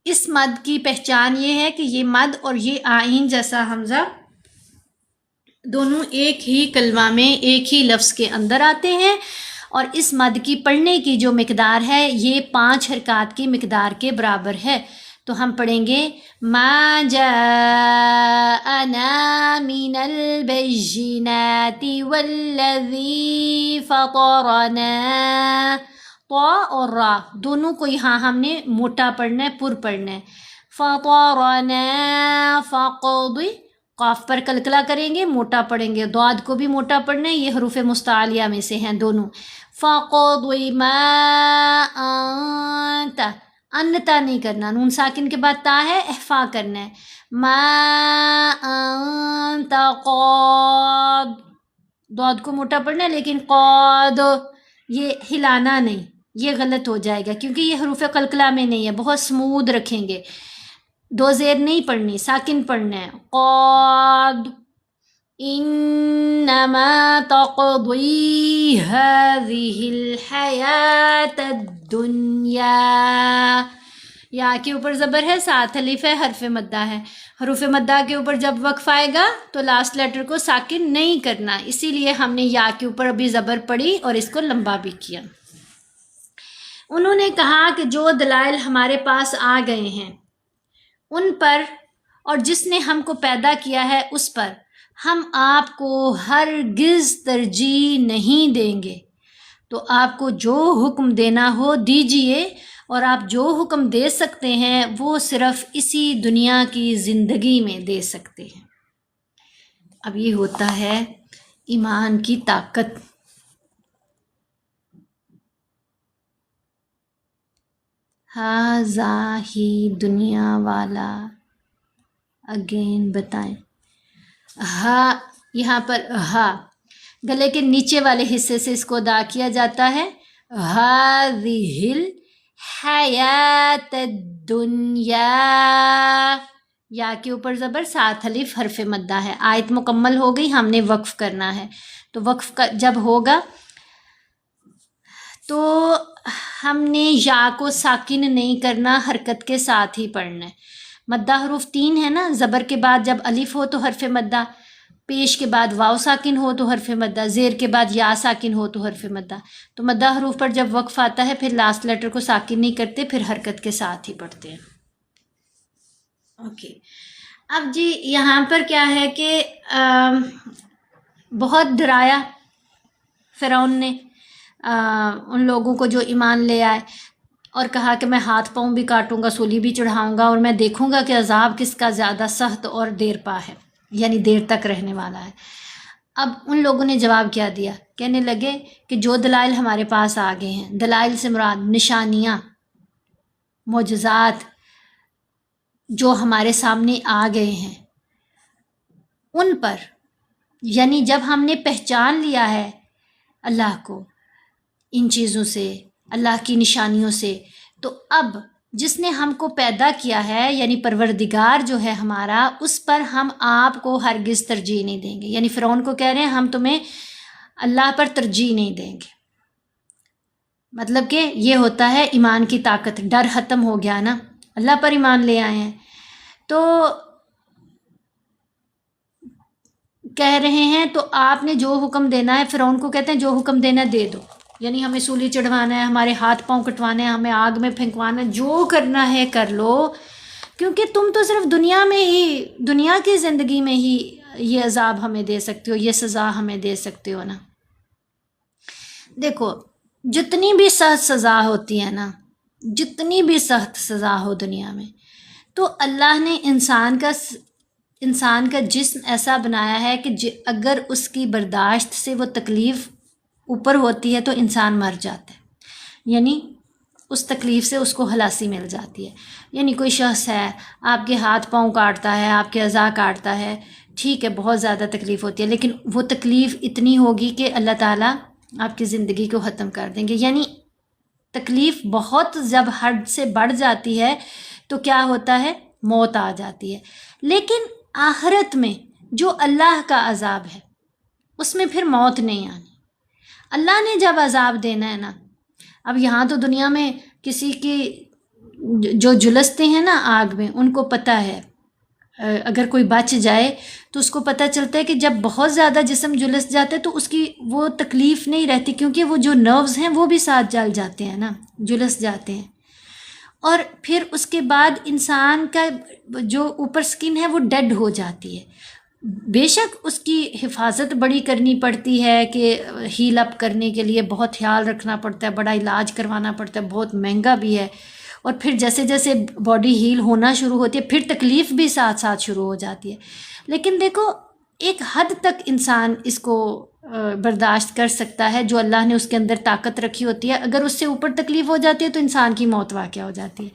اس مد کی پہچان یہ ہے کہ یہ مد اور یہ آئین جیسا حمزہ دونوں ایک ہی کلمہ میں ایک ہی لفظ کے اندر آتے ہیں، اور اس مد کی پڑھنے کی جو مقدار ہے یہ 5 حرکات کی مقدار کے برابر ہے۔ تو ہم پڑھیں گے ما جاءنا من البینات والذی فطرنا، طا اور را دونوں کو یہاں ہم نے موٹا پڑھنا ہے، پر پڑھنا ہے، فطرنا فقض، قاف پر کلکلا کریں گے موٹا پڑھیں گے، ضاد کو بھی موٹا پڑھنا ہے، یہ حروف مستعلیہ میں سے ہیں دونوں، فقض ما انت، انتا نہیں کرنا، نون ساکن کے بعد تا ہے، احفا کرنا ہے، ما انت قاض، ضاد کو موٹا پڑھنا ہے لیکن قاض یہ ہلانا نہیں، یہ غلط ہو جائے گا کیونکہ یہ حروف قلقلہ میں نہیں ہے، بہت سمودھ رکھیں گے، 2 زیر نہیں پڑھنی، ساکن پڑھنا ہے، قاض انما تقضی هذه الحیات الدنیا، یا کے اوپر زبر ہے، ساتھ الف ہے، حرف مدہ ہے، حروف مدہ کے اوپر جب وقف آئے گا تو لاسٹ لیٹر کو ساکن نہیں کرنا، اسی لیے ہم نے یا کے اوپر ابھی زبر پڑھی اور اس کو لمبا بھی کیا۔ انہوں نے کہا کہ جو دلائل ہمارے پاس آ گئے ہیں ان پر اور جس نے ہم کو پیدا کیا ہے اس پر ہم آپ کو ہرگز ترجیح نہیں دیں گے، تو آپ کو جو حکم دینا ہو دیجئے، اور آپ جو حکم دے سکتے ہیں وہ صرف اسی دنیا کی زندگی میں دے سکتے ہیں۔ اب یہ ہوتا ہے ایمان کی طاقت۔ ہاذا ہی دنیا والا، اگین بتائیں، ہا یہاں پر ہا گلے کے نیچے والے حصے سے اس کو ادا کیا جاتا ہے، ہذہ الحیات الدنیا، یا کے اوپر زبر، ساتھ الف حرف مدہ ہے۔ آیت مکمل ہو گئی، ہم نے وقف کرنا ہے، تو وقف کا جب ہوگا تو ہم نے یا کو ساکن نہیں کرنا، حرکت کے ساتھ ہی پڑھنا ہے۔ مدہ حروف 3 ہے نا، زبر کے بعد جب الف ہو تو حرف مدہ، پیش کے بعد واو ساکن ہو تو حرف مدہ، زیر کے بعد یا ساکن ہو تو حرف مدہ۔ تو مدہ حروف پر جب وقف آتا ہے پھر لاسٹ لیٹر کو ساکن نہیں کرتے، پھر حرکت کے ساتھ ہی پڑھتے ہیں۔ اوکے، اب جی یہاں پر کیا ہے کہ بہت ڈرایا فرعون نے ان لوگوں کو جو ایمان لے آئے، اور کہا کہ میں ہاتھ پاؤں بھی کاٹوں گا، سولی بھی چڑھاؤں گا، اور میں دیکھوں گا کہ عذاب کس کا زیادہ سخت اور دیر پا ہے، یعنی دیر تک رہنے والا ہے۔ اب ان لوگوں نے جواب کیا دیا، کہنے لگے کہ جو دلائل ہمارے پاس آ گئے ہیں، دلائل سے مراد نشانیاں، معجزات جو ہمارے سامنے آ گئے ہیں، ان پر یعنی جب ہم نے پہچان لیا ہے اللہ کو ان چیزوں سے، اللہ کی نشانیوں سے، تو اب جس نے ہم کو پیدا کیا ہے یعنی پروردگار جو ہے ہمارا، اس پر ہم آپ کو ہرگز ترجیح نہیں دیں گے۔ یعنی فرعون کو کہہ رہے ہیں ہم تمہیں اللہ پر ترجیح نہیں دیں گے۔ مطلب کہ یہ ہوتا ہے ایمان کی طاقت، ڈر ختم ہو گیا نا، اللہ پر ایمان لے آئے ہیں۔ تو کہہ رہے ہیں تو آپ نے جو حکم دینا ہے، فرعون کو کہتے ہیں جو حکم دینا ہے دے دو، یعنی ہمیں سولی چڑھوانا ہے، ہمارے ہاتھ پاؤں کٹوانا ہے، ہمیں آگ میں پھینکوانا ہے، جو کرنا ہے کر لو، کیونکہ تم تو صرف دنیا میں ہی، دنیا کی زندگی میں ہی یہ عذاب ہمیں دے سکتے ہو، یہ سزا ہمیں دے سکتے ہو نا۔ دیکھو جتنی بھی سخت سزا ہوتی ہے نا، جتنی بھی سخت سزا ہو دنیا میں، تو اللہ نے انسان کا جسم ایسا بنایا ہے کہ اگر اس کی برداشت سے وہ تکلیف اوپر ہوتی ہے تو انسان مر جاتا ہے، یعنی اس تکلیف سے اس کو خلاصی مل جاتی ہے۔ یعنی کوئی شخص ہے آپ کے ہاتھ پاؤں کاٹتا ہے، آپ کے اعضاء کاٹتا ہے، ٹھیک ہے بہت زیادہ تکلیف ہوتی ہے، لیکن وہ تکلیف اتنی ہوگی کہ اللہ تعالیٰ آپ کی زندگی کو ختم کر دیں گے۔ یعنی تکلیف بہت جب حد سے بڑھ جاتی ہے تو کیا ہوتا ہے، موت آ جاتی ہے۔ لیکن آخرت میں جو اللہ کا عذاب ہے اس میں پھر موت نہیں آنی۔ اللہ نے جب عذاب دینا ہے نا، اب یہاں تو دنیا میں کسی کی جو جلستے ہیں نا آگ میں، ان کو پتہ ہے، اگر کوئی بچ جائے تو اس کو پتہ چلتا ہے کہ جب بہت زیادہ جسم جلس جاتا ہے تو اس کی وہ تکلیف نہیں رہتی، کیونکہ وہ جو نروز ہیں وہ بھی ساتھ جل جاتے ہیں نا، جلس جاتے ہیں، اور پھر اس کے بعد انسان کا جو اوپر سکن ہے وہ ڈیڈ ہو جاتی ہے۔ بے شک اس کی حفاظت بڑی کرنی پڑتی ہے کہ ہیل اپ کرنے کے لیے بہت خیال رکھنا پڑتا ہے، بڑا علاج کروانا پڑتا ہے، بہت مہنگا بھی ہے، اور پھر جیسے جیسے باڈی ہیل ہونا شروع ہوتی ہے پھر تکلیف بھی ساتھ ساتھ شروع ہو جاتی ہے۔ لیکن دیکھو ایک حد تک انسان اس کو برداشت کر سکتا ہے، جو اللہ نے اس کے اندر طاقت رکھی ہوتی ہے۔ اگر اس سے اوپر تکلیف ہو جاتی ہے تو انسان کی موت واقع ہو جاتی ہے۔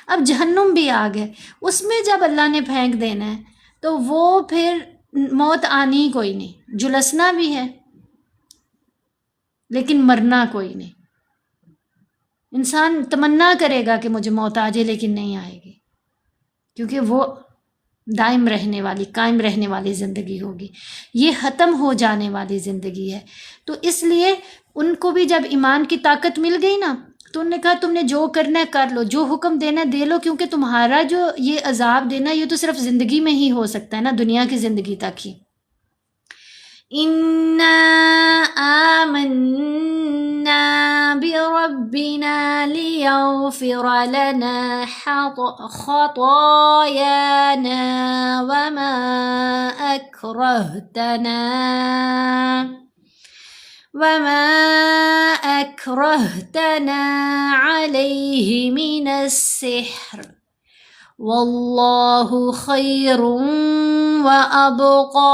اب جہنم بھی آگ ہے، اس میں جب اللہ نے پھینک دینا ہے تو وہ پھر موت آنی کوئی نہیں، جلسنا بھی ہے لیکن مرنا کوئی نہیں۔ انسان تمنا کرے گا کہ مجھے موت آ جائے لیکن نہیں آئے گی، کیونکہ وہ دائم رہنے والی، قائم رہنے والی زندگی ہوگی، یہ ختم ہو جانے والی زندگی ہے۔ تو اس لیے ان کو بھی جب ایمان کی طاقت مل گئی نا تو انہوں نے کہا تم نے جو کرنا ہے کر لو، جو حکم دینا ہے دے لو، کیونکہ تمہارا جو یہ عذاب دینا یہ تو صرف زندگی میں ہی ہو سکتا ہے نا، دنیا کی زندگی تک ہی۔ اِنَّا آمَنَّا بِرَبِّنَا لِيَغْفِرَ لَنَا خَطَايَانَا وَمَا أَكْرَهْتَنَا وما أكرهتنا عليه من السحر والله خير وأبقى.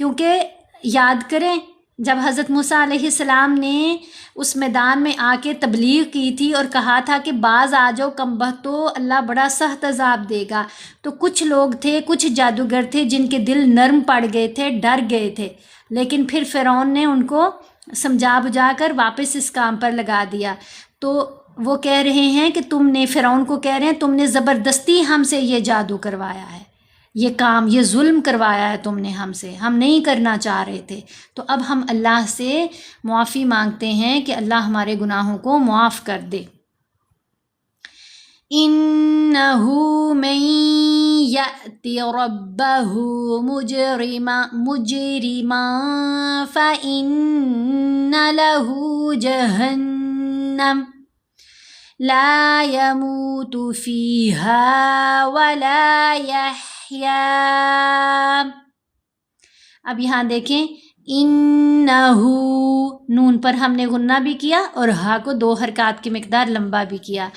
کیونکہ یاد کریں جب حضرت موسیٰ علیہ السلام نے اس میدان میں آ کے تبلیغ کی تھی اور کہا تھا کہ باز آ جاؤ کم بختو، اللہ بڑا سخت عذاب دے گا، تو کچھ لوگ تھے، کچھ جادوگر تھے جن کے دل نرم پڑ گئے تھے، ڈر گئے تھے، لیکن پھر فرعون نے ان کو سمجھا بجھا کر واپس اس کام پر لگا دیا۔ تو وہ کہہ رہے ہیں کہ تم نے، فرعون کو کہہ رہے ہیں تم نے زبردستی ہم سے یہ جادو کروایا ہے، یہ کام، یہ ظلم کروایا ہے تم نے ہم سے، ہم نہیں کرنا چاہ رہے تھے۔ تو اب ہم اللہ سے معافی مانگتے ہیں کہ اللہ ہمارے گناہوں کو معاف کر دے۔ إِنَّهُ مَن يَأْتِ رَبَّهُ مُجْرِمًا فَإِنَّ لَهُ جَهَنَّمَ لا يموت فيها ولا يحيا۔ اب یہاں دیکھیں انہو، نون پر ہم نے غنہ بھی کیا اور ہا کو 2 حرکات کی مقدار لمبا بھی کیا۔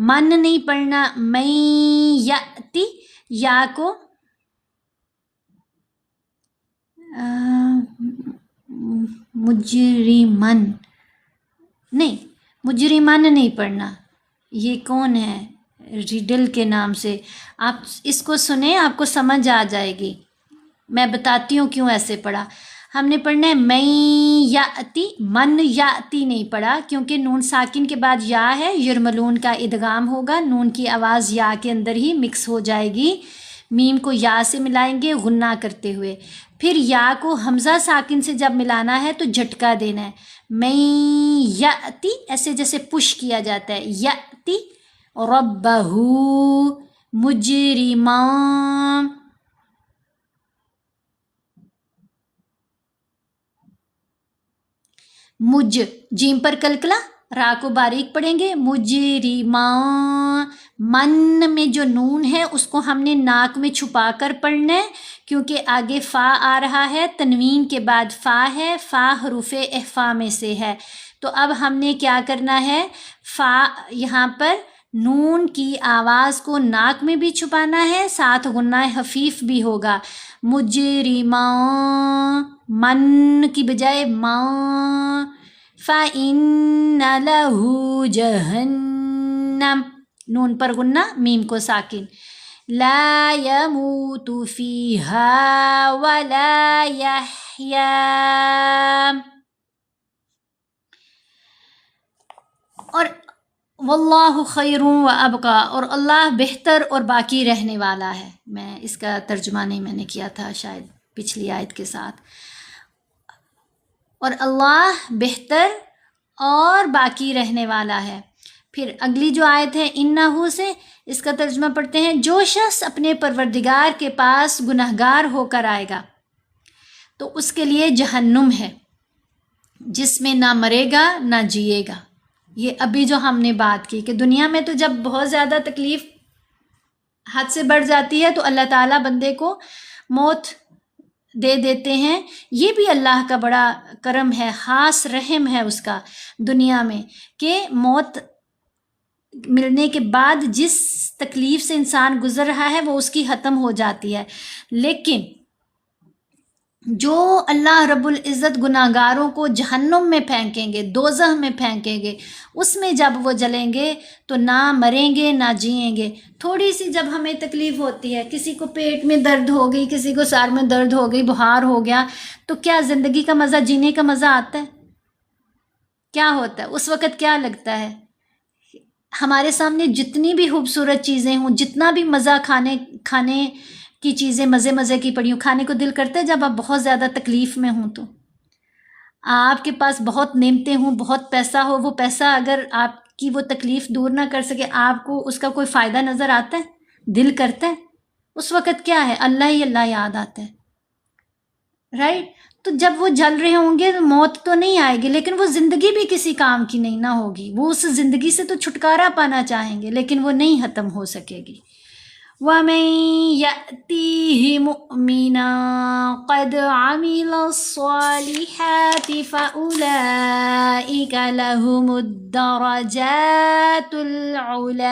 من نہیں پڑھنا، من یاتی، یا کو مجرمن نہیں، مجرمن نہیں پڑھنا، یہ کون ہے ریڈل کے نام سے؟ آپ اس کو سنیں، آپ کو سمجھ آ جائے گی، میں بتاتی ہوں کیوں ایسے پڑھا۔ ہم نے پڑھنا ہے من یاتی، من یاتی نہیں پڑھا کیونکہ نون ساکن کے بعد یا ہے، یرملون کا ادغام ہوگا، نون کی آواز یا کے اندر ہی مکس ہو جائے گی، میم کو یا سے ملائیں گے غنہ کرتے ہوئے، پھر یا کو حمزہ ساکن سے جب ملانا ہے تو جھٹکا دینا ہے، من یاتی، ایسے جیسے پش کیا جاتا ہے، یاتی ربہ مجرمان، مج، جیم پر کلکلا، را کو باریک پڑھیں گے، مجرمان، من میں جو نون ہے اس کو ہم نے ناک میں چھپا کر پڑھنا ہے کیونکہ آگے فا آ رہا ہے، تنوین کے بعد فا ہے، فا حروف احفا میں سے ہے، تو اب ہم نے کیا کرنا ہے، فا یہاں پر نون کی آواز کو ناک میں بھی چھپانا ہے، ساتھ غنہ خفیف بھی ہوگا، مجرمان، من کی بجائے ماں، فَإِنَّ لَهُ جَهَنَّمَ، نون پر غنہ، میم کو ساکن، لا يموت فيها ولا يحيا، اور واللہ خیر و ابقا، اور اللہ بہتر اور باقی رہنے والا ہے۔ میں اس کا ترجمہ نہیں میں نے کیا تھا شاید پچھلی آیت کے ساتھ، اور اللہ بہتر اور باقی رہنے والا ہے۔ پھر اگلی جو آیت ہے انہو سے، اس کا ترجمہ پڑھتے ہیں، جو شخص اپنے پروردگار کے پاس گنہگار ہو کر آئے گا تو اس کے لیے جہنم ہے جس میں نہ مرے گا نہ جیے گا۔ یہ ابھی جو ہم نے بات کی کہ دنیا میں تو جب بہت زیادہ تکلیف حد سے بڑھ جاتی ہے تو اللہ تعالیٰ بندے کو موت دے دیتے ہیں، یہ بھی اللہ کا بڑا کرم ہے، خاص رحم ہے اس کا دنیا میں کہ موت ملنے کے بعد جس تکلیف سے انسان گزر رہا ہے وہ اس کی ختم ہو جاتی ہے، لیکن جو اللہ رب العزت گناہگاروں کو جہنم میں پھینکیں گے، دوزخ میں پھینکیں گے، اس میں جب وہ جلیں گے تو نہ مریں گے نہ جئیں گے۔ تھوڑی سی جب ہمیں تکلیف ہوتی ہے، کسی کو پیٹ میں درد ہو گئی، کسی کو سر میں درد ہو گئی، بخار ہو گیا، تو کیا زندگی کا مزہ، جینے کا مزہ آتا ہے؟ کیا ہوتا ہے اس وقت؟ کیا لگتا ہے؟ ہمارے سامنے جتنی بھی خوبصورت چیزیں ہوں، جتنا بھی مزہ کھانے کی چیزیں مزے کی پڑی ہوں، کھانے کو دل کرتا ہے جب آپ بہت زیادہ تکلیف میں ہوں۔ تو آپ کے پاس بہت نعمتیں ہوں، بہت پیسہ ہو، وہ پیسہ اگر آپ کی وہ تکلیف دور نہ کر سکے، آپ کو اس کا کوئی فائدہ نظر آتا ہے؟ دل کرتا ہے؟ اس وقت کیا ہے، اللہ ہی اللہ یاد آتا ہے، رائٹ؟ تو جب وہ جل رہے ہوں گے تو موت تو نہیں آئے گی، لیکن وہ زندگی بھی کسی کام کی نہیں نہ ہوگی، وہ اس زندگی سے تو چھٹکارا پانا چاہیں گے لیکن وہ نہیں ختم ہو سکے گی۔ وَمَن يَأْتِهِ مُؤْمِنًا قَدْ عَمِلَ الصَّالِحَاتِ فَأُولَئِكَ لَهُمُ الدَّرَجَاتُ الْعُلَىٰ۔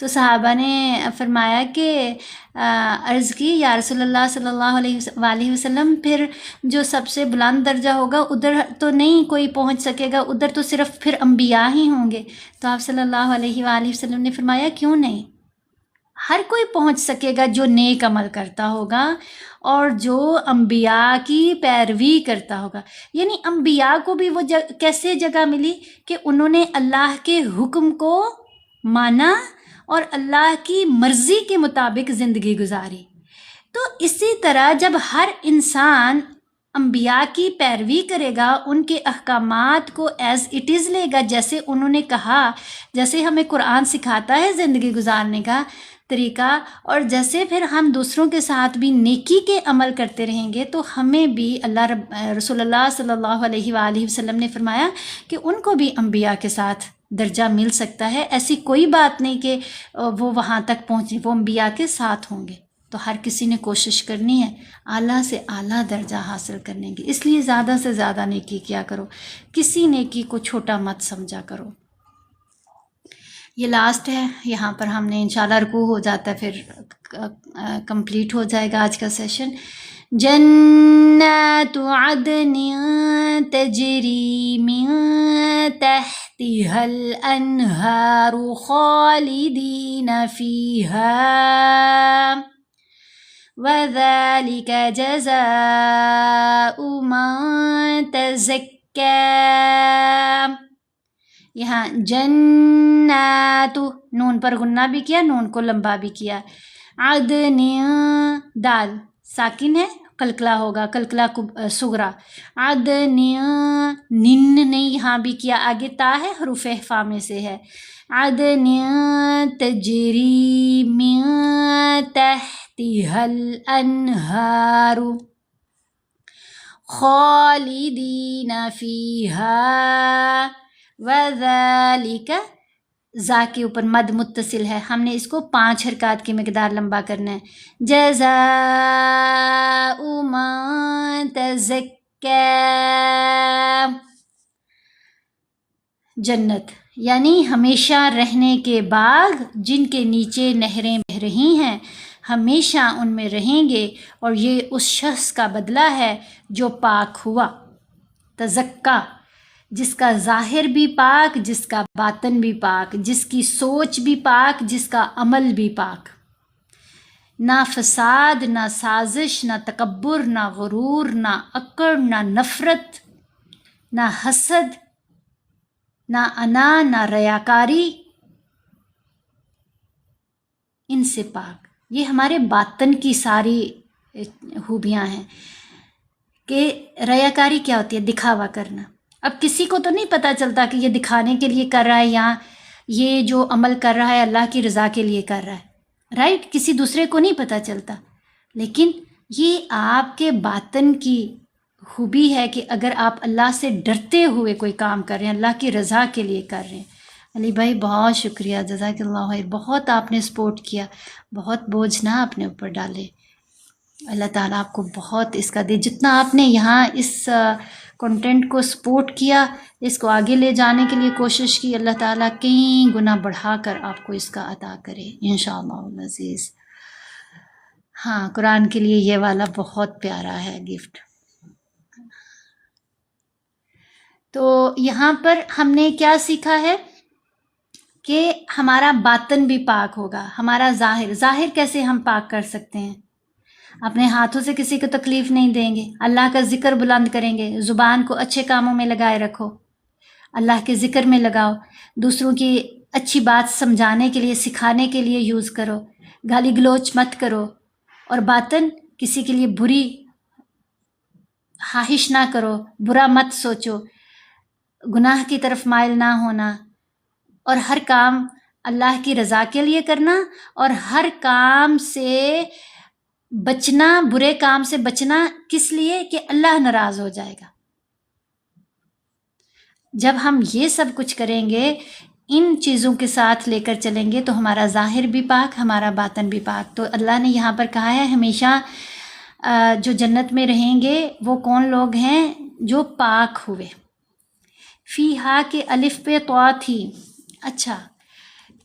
تو صحابہ نے فرمایا کہ عرض کی یا رسول اللہ صلی اللہ علیہ وسلم، پھر جو سب سے بلند درجہ ہوگا ادھر تو نہیں کوئی پہنچ سکے گا، ادھر تو صرف پھر انبیاء ہی ہوں گے۔ تو آپ صلی اللہ علیہ وآلہ وسلم نے فرمایا کیوں نہیں، ہر کوئی پہنچ سکے گا جو نیک عمل کرتا ہوگا اور جو انبیاء کی پیروی کرتا ہوگا۔ یعنی انبیاء کو بھی وہ کیسے جگہ ملی کہ انہوں نے اللہ کے حکم کو مانا اور اللہ کی مرضی کے مطابق زندگی گزاری۔ تو اسی طرح جب ہر انسان انبیاء کی پیروی کرے گا، ان کے احکامات کو ایز اٹ از لے گا جیسے انہوں نے کہا، جیسے ہمیں قرآن سکھاتا ہے زندگی گزارنے کا طریقہ، اور جیسے پھر ہم دوسروں کے ساتھ بھی نیکی کے عمل کرتے رہیں گے، تو ہمیں بھی رسول اللہ صلی اللہ علیہ وآلہ وسلم نے فرمایا کہ ان کو بھی انبیاء کے ساتھ درجہ مل سکتا ہے۔ ایسی کوئی بات نہیں کہ وہ وہاں تک پہنچے، وہ انبیاء کے ساتھ ہوں گے۔ تو ہر کسی نے کوشش کرنی ہے اعلیٰ سے اعلیٰ درجہ حاصل کرنے کی، اس لیے زیادہ سے زیادہ نیکی کیا کرو، کسی نیکی کو چھوٹا مت سمجھا کرو۔ یہ لاسٹ ہے، یہاں پر ہم نے انشاءاللہ رکوع ہو جاتا ہے، پھر کمپلیٹ ہو جائے گا آج کا سیشن۔ جنات عدن تجری من تحتها الانہار خالدین فیہا وذلک جزاء من تزکی۔ یہاں جنات، نون پر غنہ بھی کیا، نون کو لمبا بھی کیا۔ عدن، دال ساکن ہے، قلقلہ ہوگا، قلقلہ صغرا۔ عدن، نن نہیں یہاں بھی کیا، آگے تا ہے، حروف احفا میں سے ہے۔ عدن تجری من تحتها الانہار خالدین فیہا وذالک، زا کے اوپر مد متصل ہے، ہم نے اس کو 5 حرکات کی مقدار لمبا کرنا ہے۔ جزاء من تزکی، جنت یعنی ہمیشہ رہنے کے باغ جن کے نیچے نہریں بہہ رہی ہیں، ہمیشہ ان میں رہیں گے، اور یہ اس شخص کا بدلہ ہے جو پاک ہوا، تزکا، جس کا ظاہر بھی پاک، جس کا باطن بھی پاک، جس کی سوچ بھی پاک، جس کا عمل بھی پاک، نہ فساد، نہ سازش، نہ تکبر، نہ غرور، نہ اکڑ، نہ نفرت، نہ حسد، نہ انا، نہ ریاکاری، ان سے پاک۔ یہ ہمارے باطن کی ساری خوبیاں ہیں کہ ریاکاری کیا ہوتی ہے، دکھاوا کرنا۔ اب کسی کو تو نہیں پتہ چلتا کہ یہ دکھانے کے لیے کر رہا ہے یا یہ جو عمل کر رہا ہے اللہ کی رضا کے لیے کر رہا ہے، رائٹ؟ کسی دوسرے کو نہیں پتہ چلتا، لیکن یہ آپ کے باطن کی خوبی ہے کہ اگر آپ اللہ سے ڈرتے ہوئے کوئی کام کر رہے ہیں، اللہ کی رضا کے لیے کر رہے ہیں۔ علی بھائی بہت شکریہ، جزاک اللہ خیر، بہت آپ نے سپورٹ کیا، بہت بوجھ نہ اپنے اوپر ڈالے، اللہ تعالیٰ آپ کو بہت اس کا دے، جتنا آپ نے یہاں اس کنٹینٹ کو سپورٹ کیا، اس کو آگے لے جانے کے لیے کوشش کی، اللہ تعالیٰ کئی گنا بڑھا کر آپ کو اس کا عطا کرے انشاءاللہ العزیز۔ ہاں، قرآن کے لیے یہ والا بہت پیارا ہے گفٹ۔ تو یہاں پر ہم نے کیا سیکھا ہے کہ ہمارا باطن بھی پاک ہوگا، ہمارا ظاہر کیسے ہم پاک کر سکتے ہیں؟ اپنے ہاتھوں سے کسی کو تکلیف نہیں دیں گے، اللہ کا ذکر بلند کریں گے، زبان کو اچھے کاموں میں لگائے رکھو، اللہ کے ذکر میں لگاؤ، دوسروں کی اچھی بات سمجھانے کے لیے، سکھانے کے لیے یوز کرو، گالی گلوچ مت کرو، اور باطن کسی کے لیے بری خواہش نہ کرو، برا مت سوچو، گناہ کی طرف مائل نہ ہونا، اور ہر کام اللہ کی رضا کے لیے کرنا، اور ہر کام سے بچنا، برے کام سے بچنا، کس لیے؟ کہ اللہ ناراض ہو جائے گا۔ جب ہم یہ سب کچھ کریں گے، ان چیزوں کے ساتھ لے کر چلیں گے، تو ہمارا ظاہر بھی پاک، ہمارا باطن بھی پاک۔ تو اللہ نے یہاں پر کہا ہے ہمیشہ جو جنت میں رہیں گے وہ کون لوگ ہیں؟ جو پاک ہوئے۔ فیہا کے الف پہ طا تھی، اچھا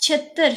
76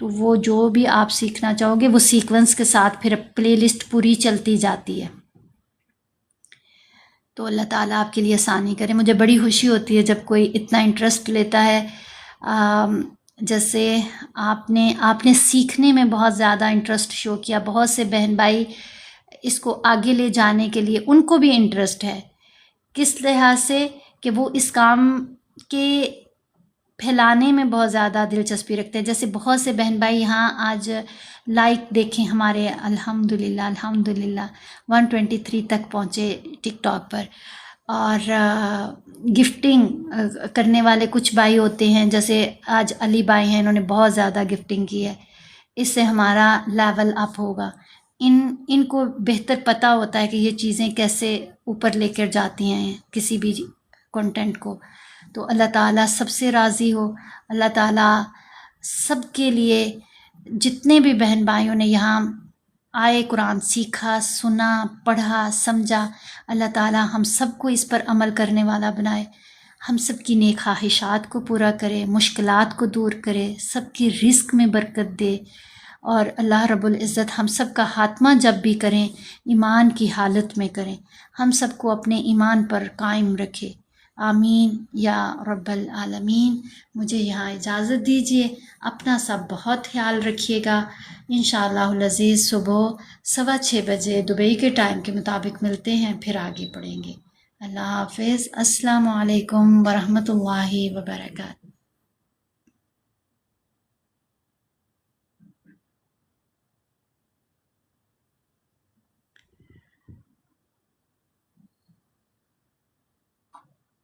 تو وہ جو بھی آپ سیکھنا چاہو گے وہ سیکوینس کے ساتھ پھر پلے لسٹ پوری چلتی جاتی ہے. تو اللہ تعالیٰ آپ کے لیے آسانی کرے. مجھے بڑی خوشی ہوتی ہے جب کوئی اتنا انٹرسٹ لیتا ہے. جیسے آپ نے سیکھنے میں بہت زیادہ انٹرسٹ شو کیا. بہت سے بہن بھائی اس کو آگے لے جانے کے لیے ان کو بھی انٹرسٹ ہے. کس لحاظ سے کہ وہ اس کام کے پھیلانے میں بہت زیادہ دلچسپی رکھتے ہیں. جیسے بہت سے بہن بھائی یہاں آج لائک دیکھیں ہمارے الحمدللہ 123 تک پہنچے ٹک ٹاک پر. اور گفٹنگ کرنے والے کچھ بھائی ہوتے ہیں، جیسے آج علی بھائی ہیں، انہوں نے بہت زیادہ گفٹنگ کی ہے. اس سے ہمارا لیول اپ ہوگا. ان کو بہتر پتہ ہوتا ہے کہ یہ چیزیں کیسے اوپر لے کر جاتی ہیں کسی بھی کنٹینٹ کو. تو اللہ تعالیٰ سب سے راضی ہو. اللہ تعالیٰ سب کے لیے جتنے بھی بہن بھائیوں نے یہاں آئے قرآن سیکھا، سنا، پڑھا، سمجھا، اللہ تعالیٰ ہم سب کو اس پر عمل کرنے والا بنائے. ہم سب کی نیک خواہشات کو پورا کرے، مشکلات کو دور کرے، سب کی رزق میں برکت دے. اور اللہ رب العزت ہم سب کا خاتمہ جب بھی کریں ایمان کی حالت میں کریں. ہم سب کو اپنے ایمان پر قائم رکھے. آمین یا رب العالمین. مجھے یہاں اجازت دیجیے. اپنا سب بہت خیال رکھیے گا. انشاءاللہ العزیز صبح 6:15 بجے دبئی کے ٹائم کے مطابق ملتے ہیں، پھر آگے پڑھیں گے. اللہ حافظ. السلام علیکم ورحمۃ اللہ وبرکاتہ.